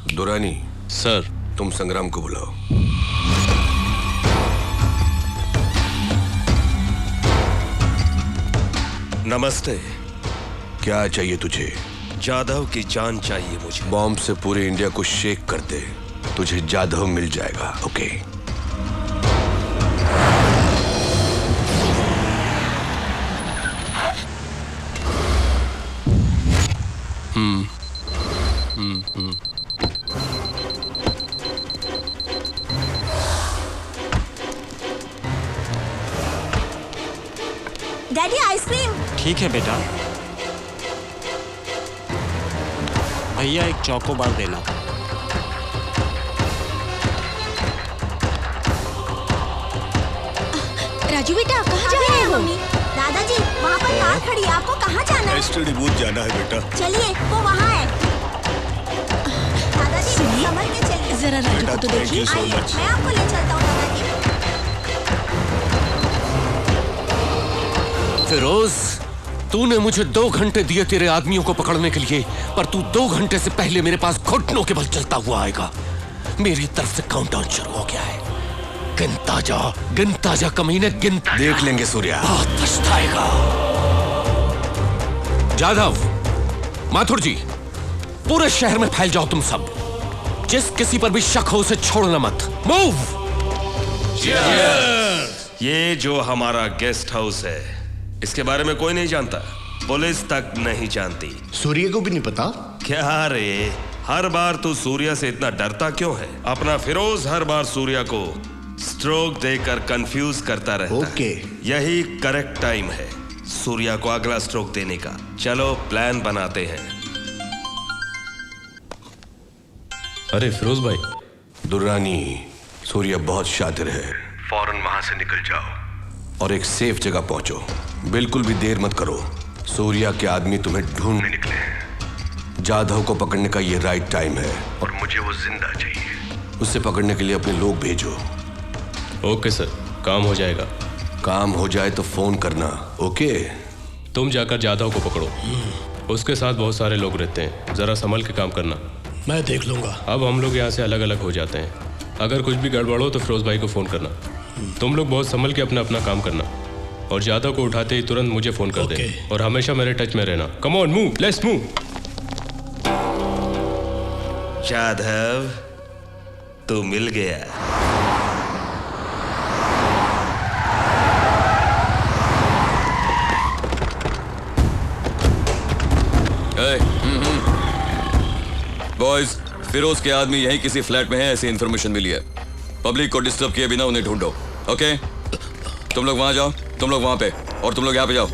दुरानी सर, तुम संग्राम को बुलाओ। नमस्ते। क्या चाहिए तुझे? जाधव की जान चाहिए मुझे। बॉम्ब से पूरे इंडिया को शेक कर दे, तुझे जाधव मिल जाएगा। ओके। Daddy ice cream. ठीक है बेटा। भैया एक चॉकोबार देना। राजू बेटा कहाँ जा रहे हो? मम्मी, दादाजी वहाँ पर कार खड़ी है, आपको कहाँ जाना है? एसटीडी बूथ जाना है बेटा। चलिए, वो वहाँ है। दादाजी संभल के चलिए। जरा राजू को तो देखिए। आइए, मैं आपको ले चलता हूँ दादाजी। फिरोज, तूने मुझे 2 घंटे दिए तेरे आदमियों को पकड़ने के लिए, पर तू 2 घंटे से पहले मेरे पास घुटनों के बल चलता हुआ आएगा। मेरी तरफ से काउंटडाउन शुरू हो गया है। गिनता जा कमीने, गिन। देख लेंगे सूर्या। बहुत पछताएगा। जाधव, माथुर जी, पूरे शहर में फैल जाओ तुम सब। जिस किसी पर भी शक हो उसे छोड़ना मत। मूव। ये जो हमारा गेस्ट हाउस है, इसके बारे में कोई नहीं जानता। पुलिस तक नहीं जानती। सूर्य को भी नहीं पता? क्या रे, हर बार तू सूर्या से इतना डरता क्यों है? अपना फिरोज हर बार सूर्या को स्ट्रोक देकर कंफ्यूज करता रहता है। यही करेक्ट टाइम है सूर्या को अगला स्ट्रोक देने का। चलो प्लान बनाते हैं। अरे फिरोज भाई। दुर्रानी, सूर्या बहुत शातिर है। फौरन वहां से निकल जाओ और एक सेफ जगह पहुंचो। बिल्कुल भी देर मत करो। सूर्या के आदमी तुम्हें ढूंढने निकले हैं। जाधव को पकड़ने का ये राइट टाइम है और मुझे वो जिंदा चाहिए। उसे पकड़ने के लिए अपने लोग भेजो। ओके सर, काम हो जाएगा। काम हो जाए तो फोन करना। ओके। तुम जाकर जाधव को पकड़ो। उसके साथ बहुत सारे लोग रहते हैं, जरा संभल के काम करना। मैं देख लूंगा। अब हम लोग यहाँ से अलग अलग हो जाते हैं। अगर कुछ भी गड़बड़ हो तो फिरोज भाई को फोन करना। तुम लोग बहुत संभल के अपना अपना काम करना और जाधव को उठाते ही तुरंत मुझे फोन कर दे और हमेशा मेरे टच में रहना। Come on, move, let's move. Jadhav, तू मिल गया। बॉयज, फिरोज के आदमी यही किसी फ्लैट में है, ऐसी इन्फॉर्मेशन मिली है। पब्लिक को डिस्टर्ब किए बिना उन्हें ढूंढो। ओके, तुम लोग वहां जाओ, तुम लोग वहां पे, और तुम लोग यहां पे जाओ।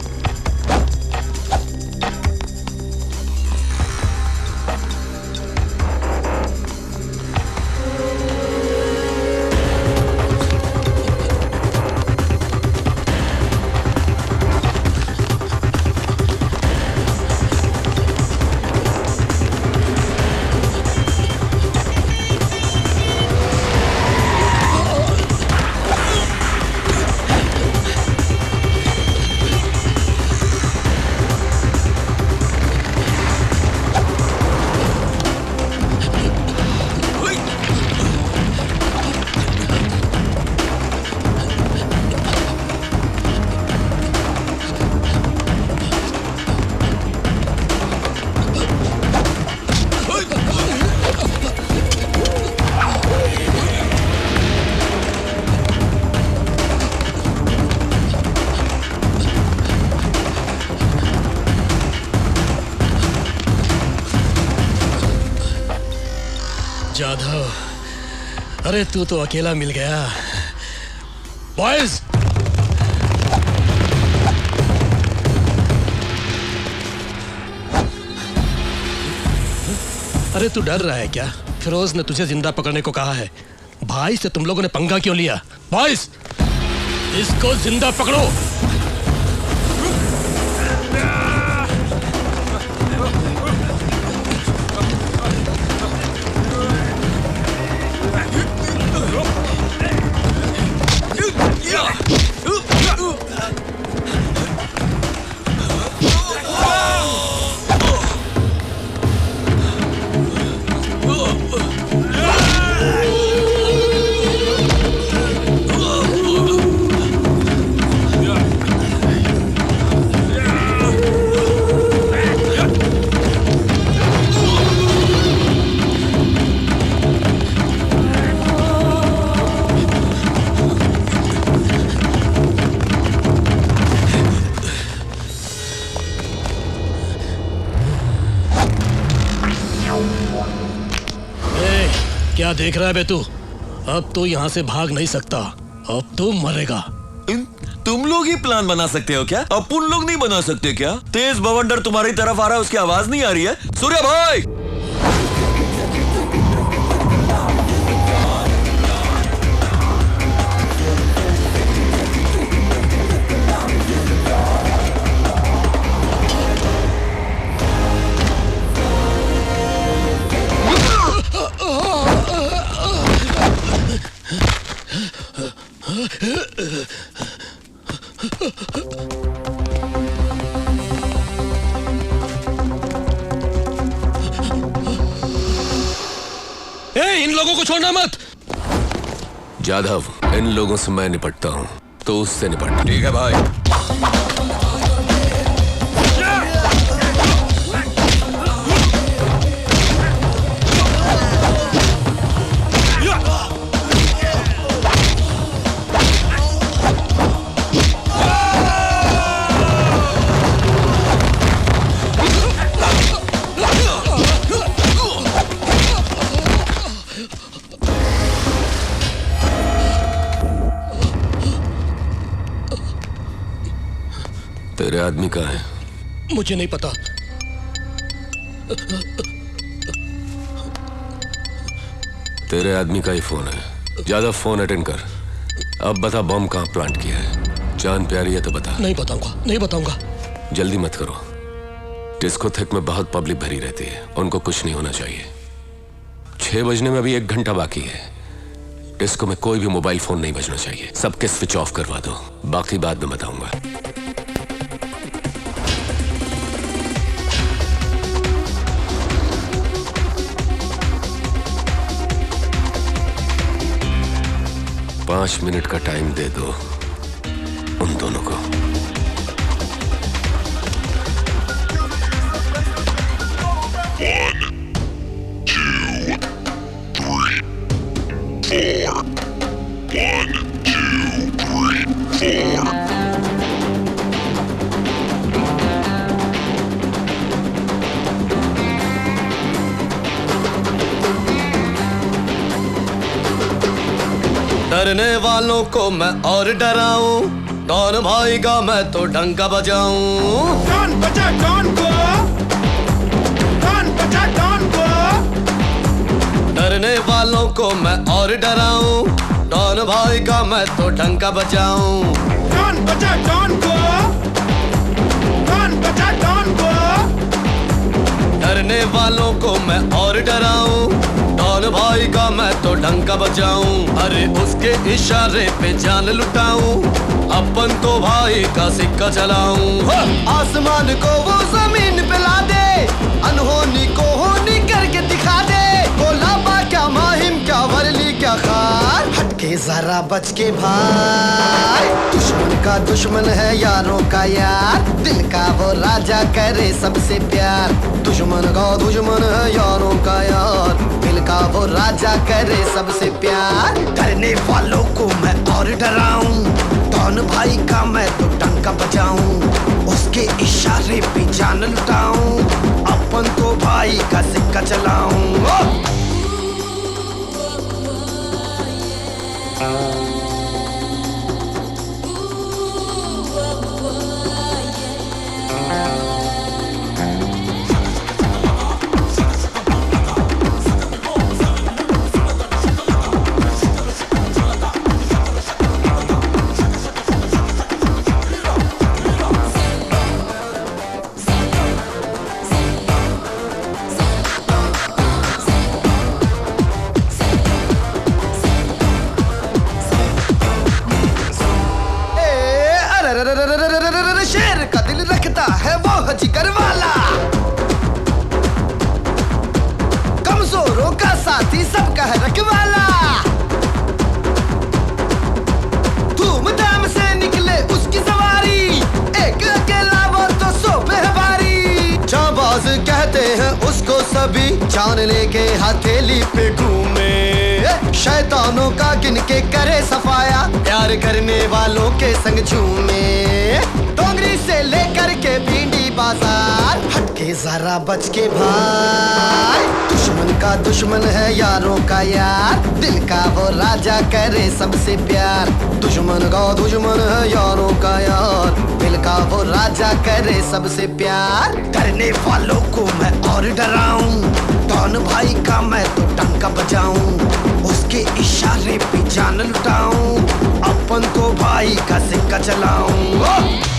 जाधव, अरे तू तो अकेला मिल गया। बॉयज, अरे तू डर रहा है क्या? फिरोज ने तुझे जिंदा पकड़ने को कहा है। भाई से तुम लोगों ने पंगा क्यों लिया? बॉयज, इसको जिंदा पकड़ो। क्या देख रहा है बे तू? अब तू यहाँ से भाग नहीं सकता, अब तू मरेगा। तुम लोग ही प्लान बना सकते हो क्या? अपन लोग नहीं बना सकते क्या? तेज बवंडर तुम्हारी तरफ आ रहा है, उसकी आवाज नहीं आ रही है? सूर्या भाई! इन लोगों को छोड़ना मत। जाधव, इन लोगों से मैं निपटता हूं, तो उससे निपट। ठीक है भाई। तेरे आदमी कहाँ है? मुझे नहीं पता। तेरे आदमी का ही फोन है। ज्यादा फोन अटेंड कर। अब बता बम कहाँ प्लांट किया है। जान प्यारी है तो बता। नहीं बताऊंगा, नहीं बताऊंगा। जल्दी मत करो। डिस्कोथेक में बहुत पब्लिक भरी रहती है, उनको कुछ नहीं होना चाहिए। 6 बजने में अभी 1 घंटा बाकी है। डिस्को में कोई भी मोबाइल फोन नहीं बजना चाहिए। सबके स्विच ऑफ करवा दो, बाकी बाद में बताऊंगा। पांच मिनट का टाइम दे दो उन दोनों को। डरने वालों को मैं और डराऊं, डॉन भाई का मैं तो डंका बजाऊं। डॉन बजा डॉन को, डॉन बजा डॉन को। डरने वालों को मैं और डराऊं, डॉन भाई का मैं तो डंका बजाऊं। डॉन बजा डॉन को, डॉन बजा डॉन को। डरने वालों को मैं और डराऊं, डॉन भाई का मैं तो डंका बजाऊं। अरे उसके इशारे पे जान लुटाऊं, अपन तो भाई का सिक्का चलाऊं। आसमान को वो जमीन पे ला दे, अनहोनी को होनी करके दिखा दे। कोलाबा क्या माहिम क्या वरली क्या खार, हटके जरा बच के भाई। दुश्मन का दुश्मन है यारों का यार, दिल का वो राजा करे सबसे प्यार। दुश्मन का दुश्मन है यारों का यार, दिल का वो राजा करे सबसे प्यार। डरने वालों को मैं और डराऊं, डॉन भाई का मैं तो डंका बजाऊं। उसके इशारे पे जान लुटाऊं, अपन तो भाई का सिक्का चलाऊं। कहते हैं उसको सभी, जान लेके हथेली पे घूमे। शैतानों का गिन के करे सफाया, प्यार करने वालों के संग झूमे। डोंगरी से लेकर के भिंडी बाजार, हटके जरा बच के भाई। दुश्मन का दुश्मन है यारों का यार, दिल का वो राजा करे सबसे प्यार। दुश्मन का दुश्मन है यारों का यार, दिल का वो राजा करे सबसे प्यार। डरने वालों को मैं और डराऊं, डॉन भाई का मैं तो टंका बजाऊं। उसके इशारे पे जान लुटाऊं, अपन तो भाई का सिक्का चलाऊं।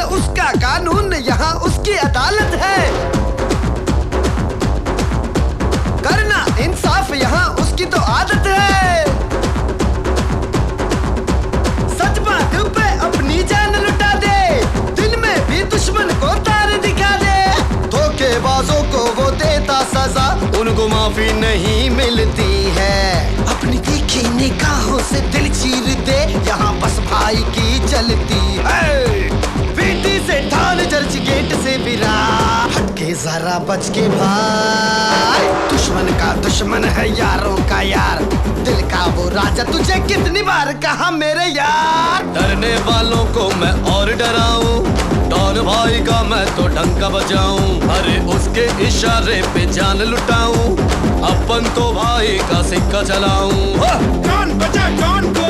उसका कानून यहाँ उसकी अदालत है, करना इंसाफ यहाँ उसकी तो आदत है। सच बात पे अपनी जान लुटा दे, दिन में भी दुश्मन को तार दिखा दे। धोखेबाजों को वो देता सजा, उनको माफी नहीं मिलती है। अपनी तीखी निगाहों से दिल चीर दे, यहाँ बस भाई की चलती है। पीटी से ठान चर्च गेट से विराट, हटके जरा बच के भाई। दुश्मन का दुश्मन है यारों का यार, दिल का वो राजा तुझे कितनी बार कहा मेरे यार। डरने वालों को मैं और डराऊं, डॉन भाई का मैं तो डंका बजाऊं। अरे उसके इशारे पे जान लुटाऊं, अपन तो भाई का सिक्का चलाऊं। डॉन बचा डॉन को,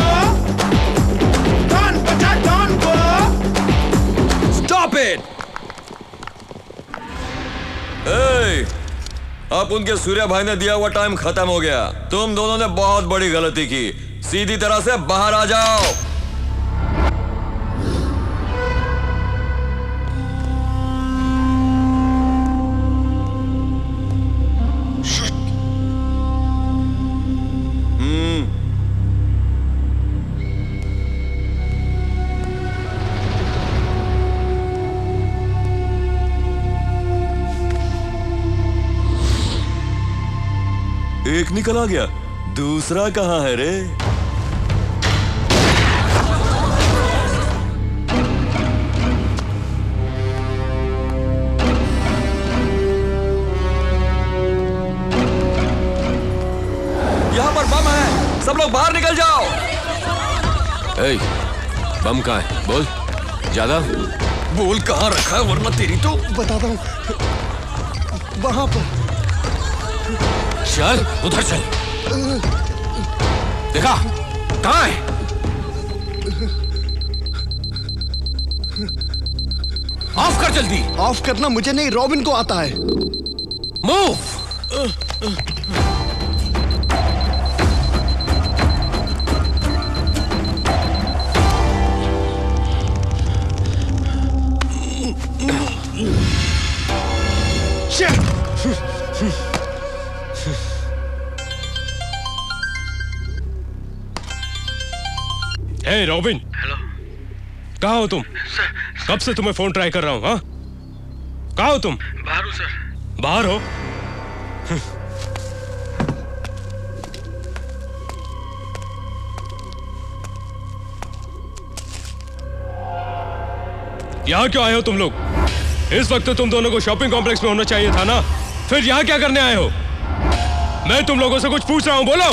डॉन बचा डॉन को। Stop it! Hey! अब उनके सूर्या भाई ने दिया हुआ टाइम खत्म हो गया। तुम दोनों ने बहुत बड़ी गलती की, सीधी तरह से बाहर आ जाओ। एक निकल आ गया, दूसरा कहाँ है रे? यहाँ पर बम है, सब लोग बाहर निकल जाओ। ए, बम कहाँ है? बोल ज्यादा बोल कहाँ रखा है, वरना तेरी तो बताता हूँ, वहां पर। चल उधर चल। देखा कहाँ है? ऑफ कर जल्दी। ऑफ करना मुझे नहीं, रॉबिन को आता है। मूव। हे रॉबिन। हेलो। कहाँ हो तुम? सर। कब से तुम्हें फोन ट्राई कर रहा हूँ। हाँ, कहाँ हो तुम? बाहर हूँ सर। बाहर हो? यहाँ क्यों आए हो तुम लोग? इस वक्त तो तुम दोनों को शॉपिंग कॉम्प्लेक्स में होना चाहिए था ना, फिर यहाँ क्या करने आए हो? मैं तुम लोगों से कुछ पूछ रहा हूँ, बोलो।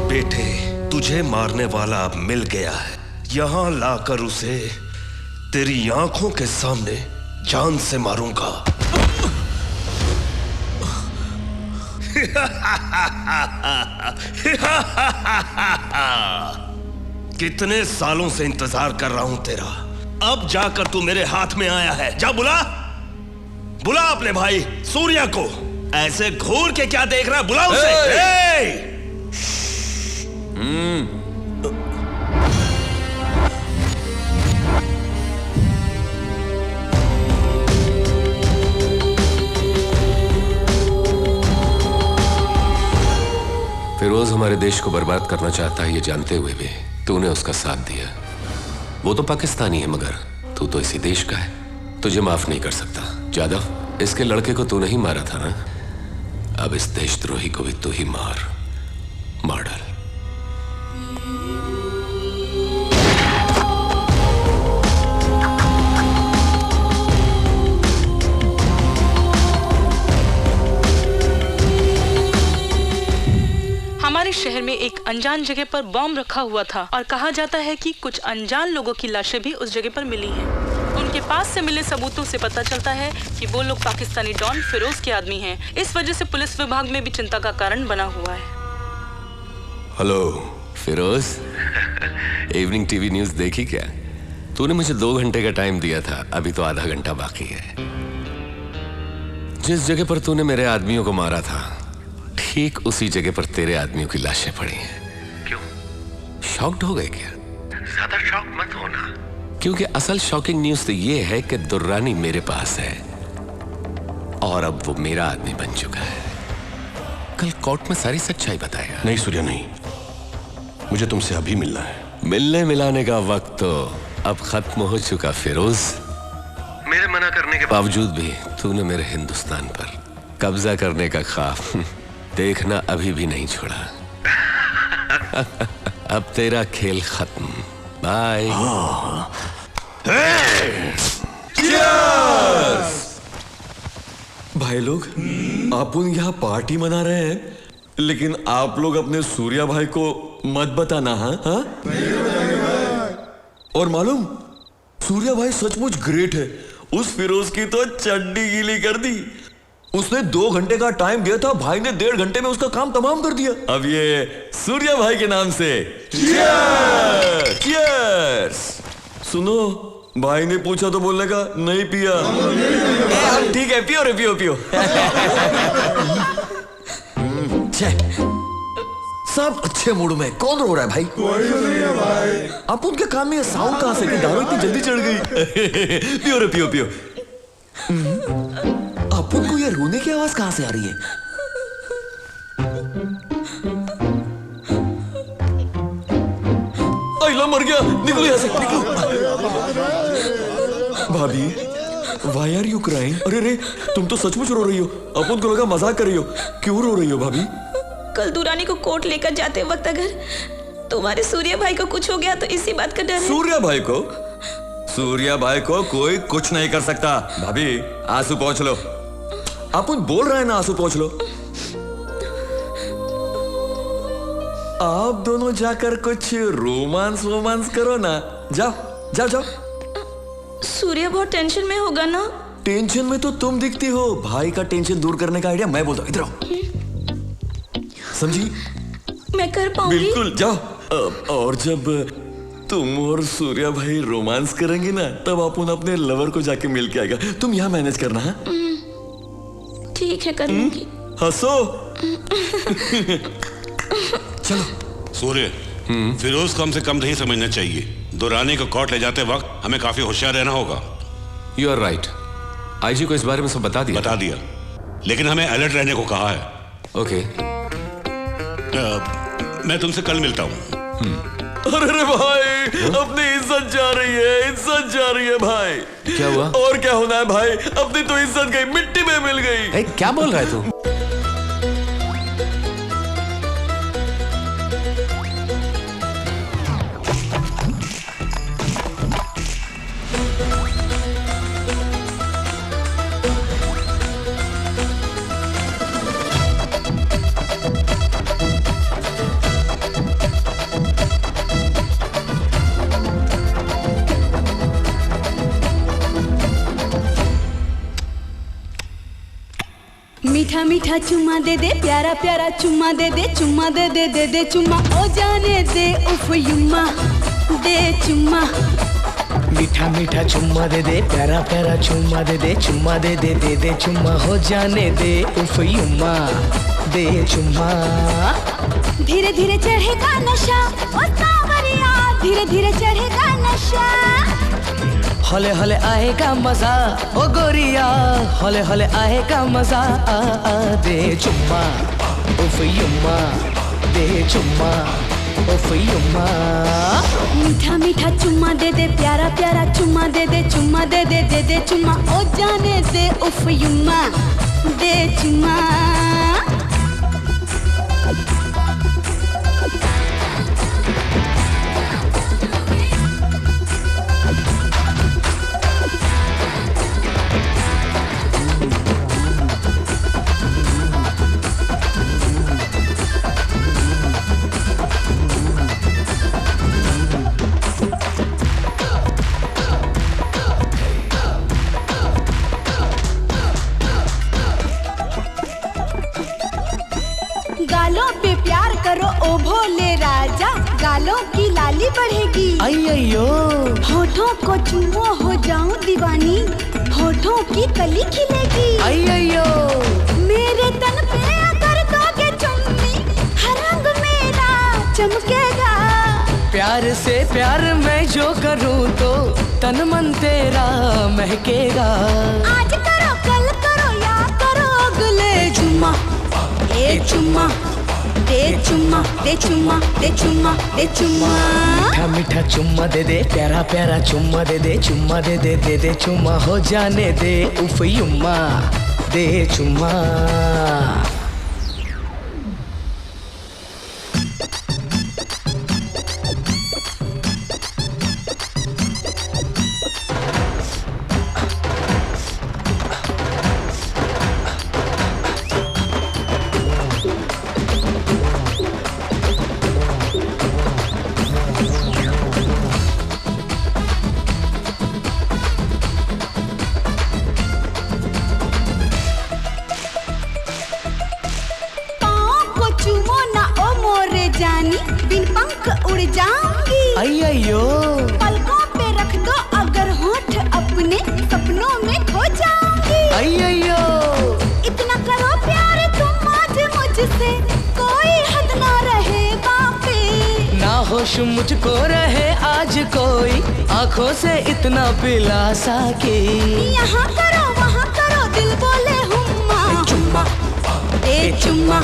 बेटे, तुझे मारने वाला अब मिल गया है। यहां लाकर उसे तेरी आंखों के सामने जान से मारूंगा। कितने सालों से इंतजार कर रहा हूं तेरा, अब जाकर तू मेरे हाथ में आया है। जा बुला बुला अपने भाई सूर्या को। ऐसे घूर के क्या देख रहा है, बुला उसे। फिरोज हमारे देश को बर्बाद करना चाहता है, ये जानते हुए भी तूने उसका साथ दिया। वो तो पाकिस्तानी है मगर तू तो इसी देश का है, तुझे माफ नहीं कर सकता। जादव, इसके लड़के को तू नहीं मारा था ना, अब इस देशद्रोही को भी तू ही मार डाल। हमारे शहर में एक अनजान जगह पर बॉम्ब रखा हुआ था और कहा जाता है कि कुछ अनजान लोगों की लाशें भी उस जगह पर मिली हैं। उनके पास से मिले सबूतों से पता चलता है कि वो लोग पाकिस्तानी डॉन फिरोज के आदमी हैं। इस वजह से पुलिस विभाग में भी चिंता का कारण बना हुआ है। Hello Firoz, evening TV news देखी क्या? तूने मुझे 2 घंटे का टाइम दिया था, अभी तो आधा घंटा बाकी है। जिस जगह पर तूने मेरे आदमियों को मारा था, ठीक उसी जगह पर तेरे आदमियों की लाशें पड़ी हैं। क्यों? शॉक्ड हो गए क्या? ज्यादा शॉक मत होना, क्योंकि असल शॉकिंग न्यूज़ तो ये है कि दुर्रानी मेरे पास है और अब वो मेरा आदमी बन चुका है। कल कोर्ट में सारी सच्चाई बताएगा। नहीं सूर्या, नहीं, मुझे तुमसे अभी मिलना है। मिलने मिलाने का वक्त तो अब खत्म हो चुका फिरोज। मेरे मना करने के बावजूद भी तूने मेरे हिंदुस्तान पर कब्जा करने का ख्वाब देखना अभी भी नहीं छोड़ा। अब तेरा खेल खत्म। बाय। भाई लोग, अपन यहाँ पार्टी मना रहे हैं, लेकिन आप लोग अपने सूर्या भाई को मत बताना। हाँ? और मालूम, सूर्या भाई सचमुच ग्रेट है। उस फिरोज की तो चड्डी गीली कर दी। उसने 2 घंटे का टाइम दिया था, भाई ने 1.5 घंटे में उसका काम तमाम कर दिया। अब ये सूर्या भाई के नाम से चीयर्स! चीयर्स! सुनो, भाई ने पूछा तो बोलने का नहीं पिया। ठीक है, पियो रे, पियो पियो। सब अच्छे मूड में। कौन रो रहा है भाई? कोई नहीं है भाई। आप उनके काम में साउंड कहां से कि दारू इतनी जल्दी चढ़ गई? पियो रे, पियो पियो। अपन को ये रोने की आवाज कहां से आ रही है? अइला मर गया, निकलो यहाँ से, निकलो। भाभी, why are you crying? अरे रे, तुम तो सचमुच रो रही हो। अपन को लगा मजाक कर रही हो। क्यों रो रही हो भाभी? कल दुरानी को कोर्ट लेकर जाते वक्त अगर तुम्हारे सूर्या भाई को कुछ हो गया तो इसी बात का डर है। सूर्या भाई को? सूर्या भाई को कोई कुछ नहीं कर सकता। भाभी, आंसू पोंछ लो। अपन बोल रहे हैं ना, आंसू पोंछ लो। आप दोनों जाकर कुछ रोमांस करो ना। जाओ जाओ जाओ। सूर्या बहुत टेंशन में होगा ना? टेंशन में तो तुम दिखती हो। भाई का टेंशन दूर करने का आइडिया मैं बोलता हूँ। इधर आओ, समझी? मैं कर पाऊंगी? बिल्कुल, जाओ। और जब तुम और सूर्या भाई रोमांस करेंगे ना, तब अपन अपने लवर को जाके मिल के आएगा। तुम यहाँ मैनेज करना है? ठीक है, कर लूंगी। हंसो। चलो। सूर्य, फिरोज को हमसे कम नहीं समझना चाहिए। दुरानी को कोर्ट ले जाते वक्त हमें काफी होशियार रहना होगा। You are right. आईजी को इस बारे में सब बता दिया, लेकिन हमें अलर्ट रहने को कहा है। ओके। मैं तुमसे कल मिलता हूँ। अरे भाई, अपनी इज्जत जा रही है, इज्जत जा रही है भाई। क्या हुआ? और क्या होना है भाई, अपनी तो इज्जत गई, मिट्टी में मिल गई। क्या बोल रहा है तू? मीठा मीठा चुम्मा दे दे, प्यारा प्यारा चुम्मा दे दे, चुम्मा दे दे दे दे चुम्मा, ओ जाने दे उफ युम्मा, दे चुम्मा। मीठा मीठा चुम्मा दे दे, प्यारा प्यारा चुम्मा दे दे, चुम्मा दे दे चुम्मा, हो जाने दे उफ युम्मा, दे चुम्मा। धीरे धीरे चढ़ेगा नशा, ओ सावरिया, धीरे धीरे चढ़ेगा नशा। हौले हौले आएगा मजा, ओ गोरिया, हौले हौले आएगा मजा, दे चुम्मा उफ युम्मा, दे चुम्मा उफ युम्मा। मीठा मीठा चुम्मा दे दे, प्यारा प्यारा चुम्मा दे दे, चुम्मा दे दे चुम्मा, ओ जाने दे उफ युम्मा, दे चुम्मा। गालों पे प्यार करो ओ भोले राजा, गालों की लाली बढ़ेगी। अय्यो होठों को चूमो, हो जाऊं दीवानी, होठों की कली खिलेगी। अय्यो मेरे तन पे अगर दोगे चुम्मी, हर रंग मेरा चमकेगा। प्यार से प्यार मैं जो करूँ तो तन मन तेरा महकेगा। आज करो कल करो या करो अगले जुम्मा, ए चुम्मा दे चुम्मा, दे चुम्मा, दे चुम्मा, दे चुम्मा। मीठा मीठा चुम्मा दे दे, प्यारा प्यारा चुम्मा दे दे, चुम्मा दे दे चुम्मा, हो जाने दे उफ युम्मा, दे चुम्मा। बिन पंख उड़ जाऊंगी। अय्यो पलकों पे रख दो अगर होठ अपने, सपनों में खो जाऊंगी। अय्यो इतना करो प्यार तुम आज मुझसे, कोई हद ना रहे बापे। ना होश मुझको रहे आज कोई, आंखों से इतना पिला सके। यहाँ करो वहाँ करो, दिल बोले हुम्मा। चुम्मा ए चुम्मा,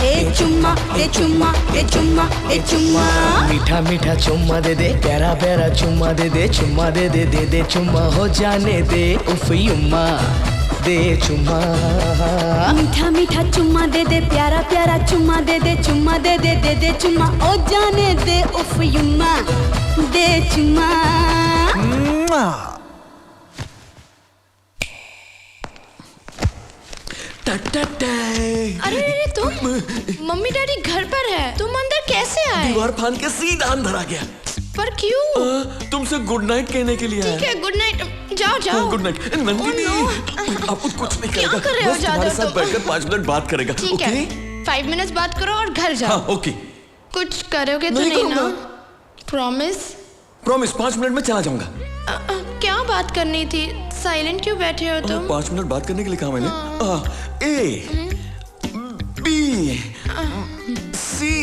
ए चुम्मा, ए चुम्मा, ए चुम्मा, ए चुम्मा। मीठा मीठा चुम्मा दे दे, प्यारा प्यारा चुम्मा दे दे, चुम्मा दे दे चुम्मा, हो जाने दे उफ युम्मा, दे चुम्मा। मीठा मीठा चुम्मा दे दे, प्यारा प्यारा चुम्मा दे दे, चुम्मा दे दे चुम्मा, ओ जाने दे उफ युम्मा, दे चुम्मा। अरे तुम, मम्मी डैडी घर पर है, तुम अंदर कैसे आए? दीवार फांद के सीधा अंदर आ गया। पर क्यों? तुमसे गुड नाइट कहने के लिए। ठीक है, गुड नाइट, जाओ जाओ। Good night Nandini. अब कुछ नहीं करेगा, कर रहे हो बस तुम्हारे साथ तुम? बैठकर 5 मिनट बात करेगा। ठीक है, 5 मिनट बात करो और घर जाओ। हाँ, ओके। कुछ करोगे तो नहीं नहीं ना? करूंगा। प्रॉमिस? प्रॉमिस, 5 मिनट में चला जाऊंगा। क्या बात करनी थी? साइलेंट क्यों बैठे हो तुम? 5 मिनट बात करने के लिए कहा मैंने। ए बी सी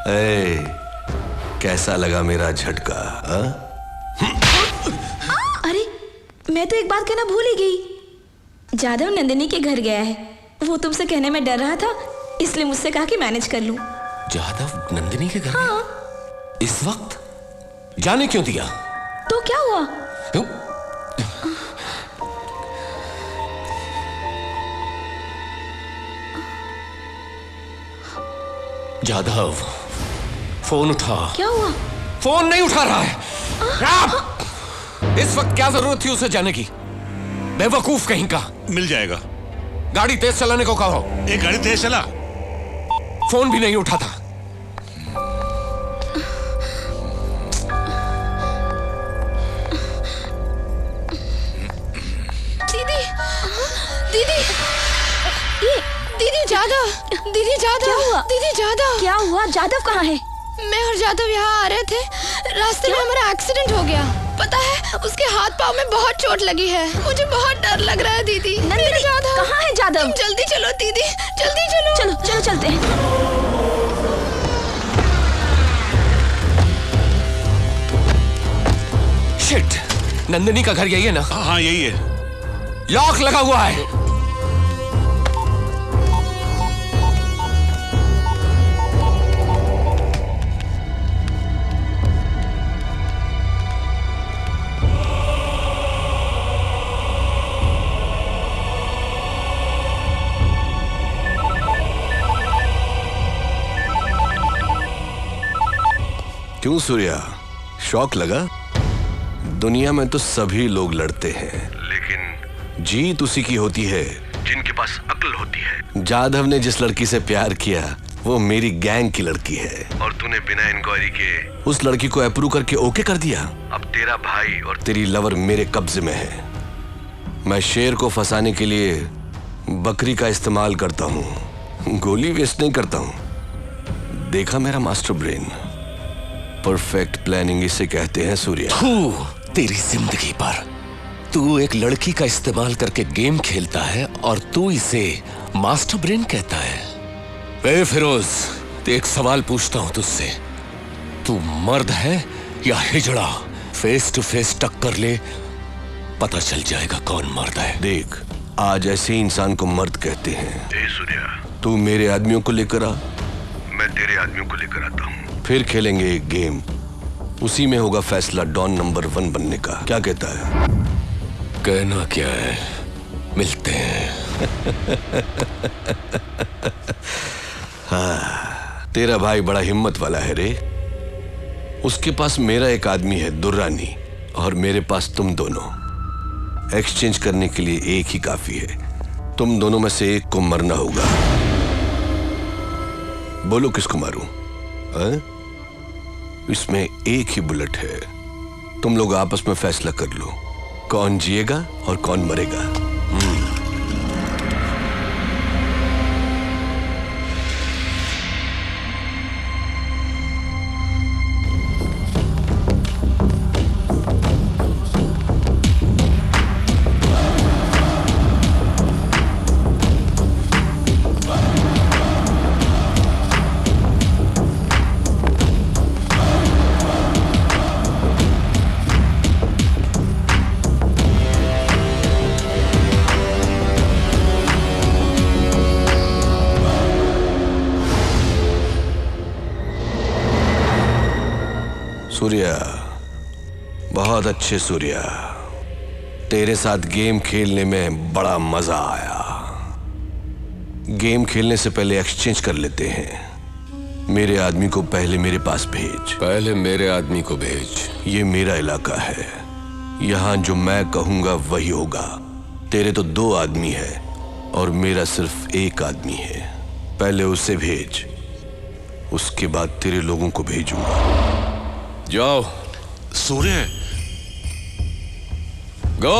ए, कैसा लगा मेरा झटका? अरे मैं तो एक बात कहना भूल ही गई। जादव नंदिनी के घर गया है। वो तुमसे कहने में डर रहा था, इसलिए मुझसे कहा कि मैनेज कर लूं। जादव नंदिनी के घर हाँ। गया? इस वक्त जाने क्यों दिया? तो क्या हुआ? जादव फोन उठा। क्या हुआ? फोन नहीं उठा रहा है। इस वक्त क्या जरूरत थी उसे जाने की? बेवकूफ कहीं का। मिल जाएगा। गाड़ी तेज चलाने को कहो। एक गाड़ी तेज चला। फोन भी नहीं उठा था। दीदी, दीदी, दीदी जादव, दीदी जादव, क्या हुआ? दीदी जादव, क्या हुआ? जादव कहाँ है? मैं और जादव यहाँ आ रहे थे, रास्ते में हमारा एक्सीडेंट हो गया। पता है उसके हाथ पाँव में बहुत चोट लगी है। मुझे बहुत डर लग रहा है दीदी। नंदिनी, कहाँ है जादव? तुम जल्दी चलो दीदी, जल्दी चलो। चलो चलो चलते हैं। शिट, नंदिनी का घर यही है ना? हाँ यही है। लॉक लगा हुआ है। क्यों सूर्या, शौक लगा? दुनिया में तो सभी लोग लड़ते हैं, लेकिन जीत उसी की होती है जिनके पास अक्ल होती है। जाधव ने जिस लड़की से प्यार किया वो मेरी गैंग की लड़की है, और तूने बिना इंक्वायरी के उस लड़की को अप्रूव करके ओके कर दिया। अब तेरा भाई और तेरी लवर मेरे कब्जे में है। मैं शेर को फंसाने के लिए बकरी का इस्तेमाल करता हूँ, गोली वेस्ट नहीं करता हूँ। देखा मेरा मास्टर ब्रेन? परफेक्ट प्लानिंग इसे कहते हैं सूर्या। तेरी जिंदगी पर तू एक लड़की का इस्तेमाल करके गेम खेलता है और तू इसे मास्टर ब्रेन कहता है। ए फिरोज, एक सवाल पूछता हूं तुझसे, तू मर्द है या हिजड़ा? फेस टू फेस टक्कर ले, पता चल जाएगा कौन मर्द है। देख, आज ऐसे इंसान को मर्द कहते हैं। ए सूर्या, तू मेरे आदमियों को लेकर आ, मैं तेरे आदमियों को लेकर आता हूं। फिर खेलेंगे एक गेम, उसी में होगा फैसला डॉन नंबर 1 बनने का। क्या कहता है? कहना क्या है, मिलते हैं। हाँ, तेरा भाई बड़ा हिम्मत वाला है रे। उसके पास मेरा एक आदमी है दुर्रानी, और मेरे पास तुम दोनों। एक्सचेंज करने के लिए एक ही काफी है। तुम दोनों में से एक को मरना होगा। बोलो किसको मारूं? इसमें एक ही बुलेट है। तुम लोग आपस में फैसला कर लो, कौन जिएगा और कौन मरेगा। सूर्या, बहुत अच्छे सूर्या, तेरे साथ गेम खेलने में बड़ा मजा आया। गेम खेलने से पहले एक्सचेंज कर लेते हैं। मेरे आदमी को पहले मेरे पास भेज। पहले मेरे आदमी को भेज। ये मेरा इलाका है, यहां जो मैं कहूंगा वही होगा। तेरे तो 2 आदमी है और मेरा सिर्फ 1 आदमी है। पहले उसे भेज, उसके बाद तेरे लोगों को भेजूंगा। जाओ। सूर्य, गो।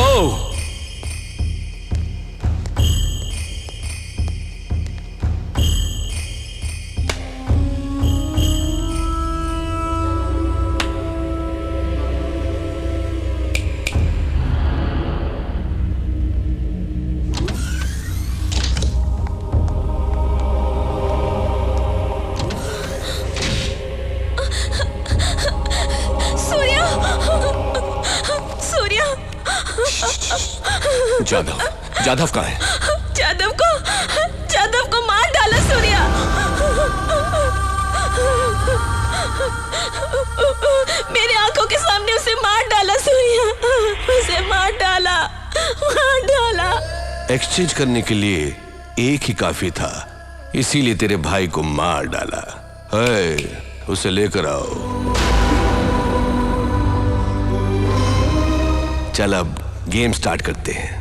जादव, जादव कहाँ है? जादव को मार डाला सूर्या। मेरे आंखों के सामने उसे मार डाला सूर्या, उसे मार डाला। एक्सचेंज करने के लिए एक ही काफी था, इसीलिए तेरे भाई को मार डाला। उसे लेकर आओ। चल अब गेम स्टार्ट करते हैं।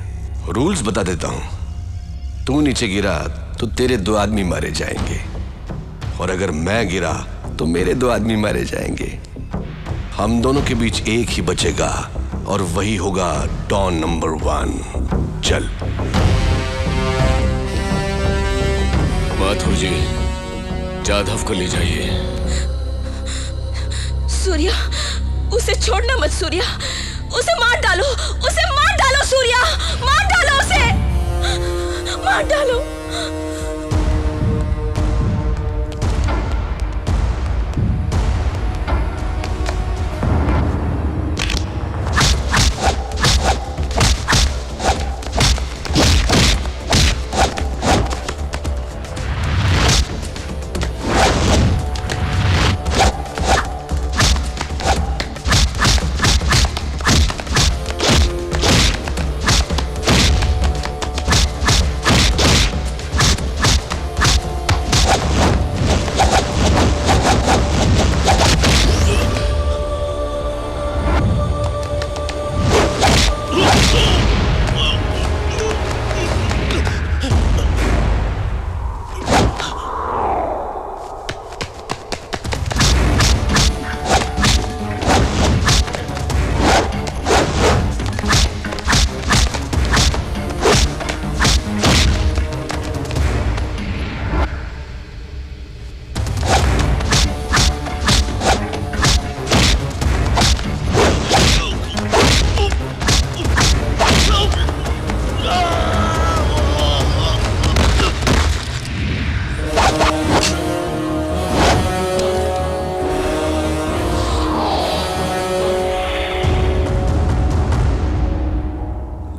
रूल्स बता देता हूं। तू नीचे गिरा तो तेरे 2 आदमी मारे जाएंगे, और अगर मैं गिरा तो मेरे 2 आदमी मारे जाएंगे। हम दोनों के बीच एक ही बचेगा और वही होगा डॉन नंबर 1। चल। माथुर जी, जाधव को ले जाइए। सूर्या, उसे छोड़ना मत सूर्या, उसे मार डालो, उसे मार डालो सूर्या, मार डालो उसे, मार डालो।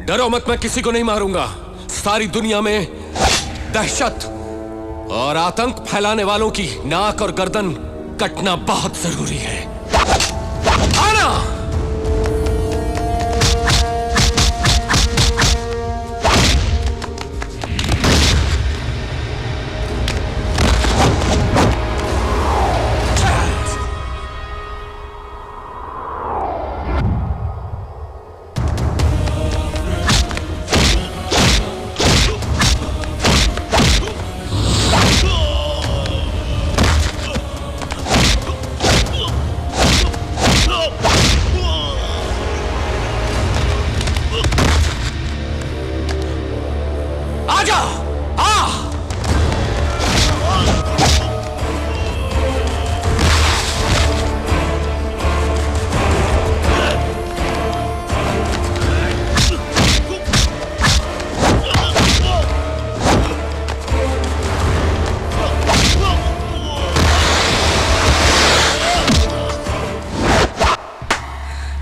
डरो मत, मैं किसी को नहीं मारूंगा। सारी दुनिया में दहशत और आतंक फैलाने वालों की नाक और गर्दन कटना बहुत जरूरी है। आना!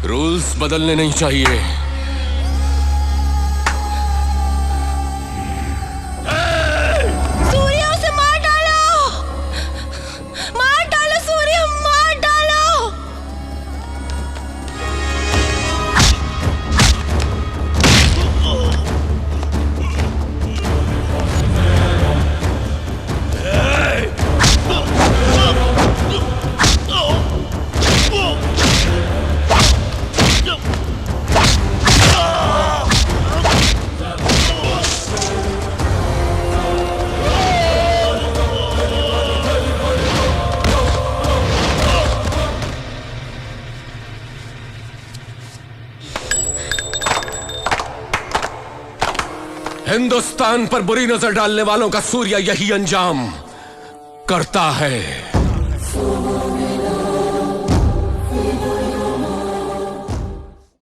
रूल्स बदलने नहीं चाहिए। सूर्या, उसे मार डालो, मार डालो सूर्या, मार डालो। हिंदुस्तान पर बुरी नजर डालने वालों का सूर्य यही अंजाम करता है।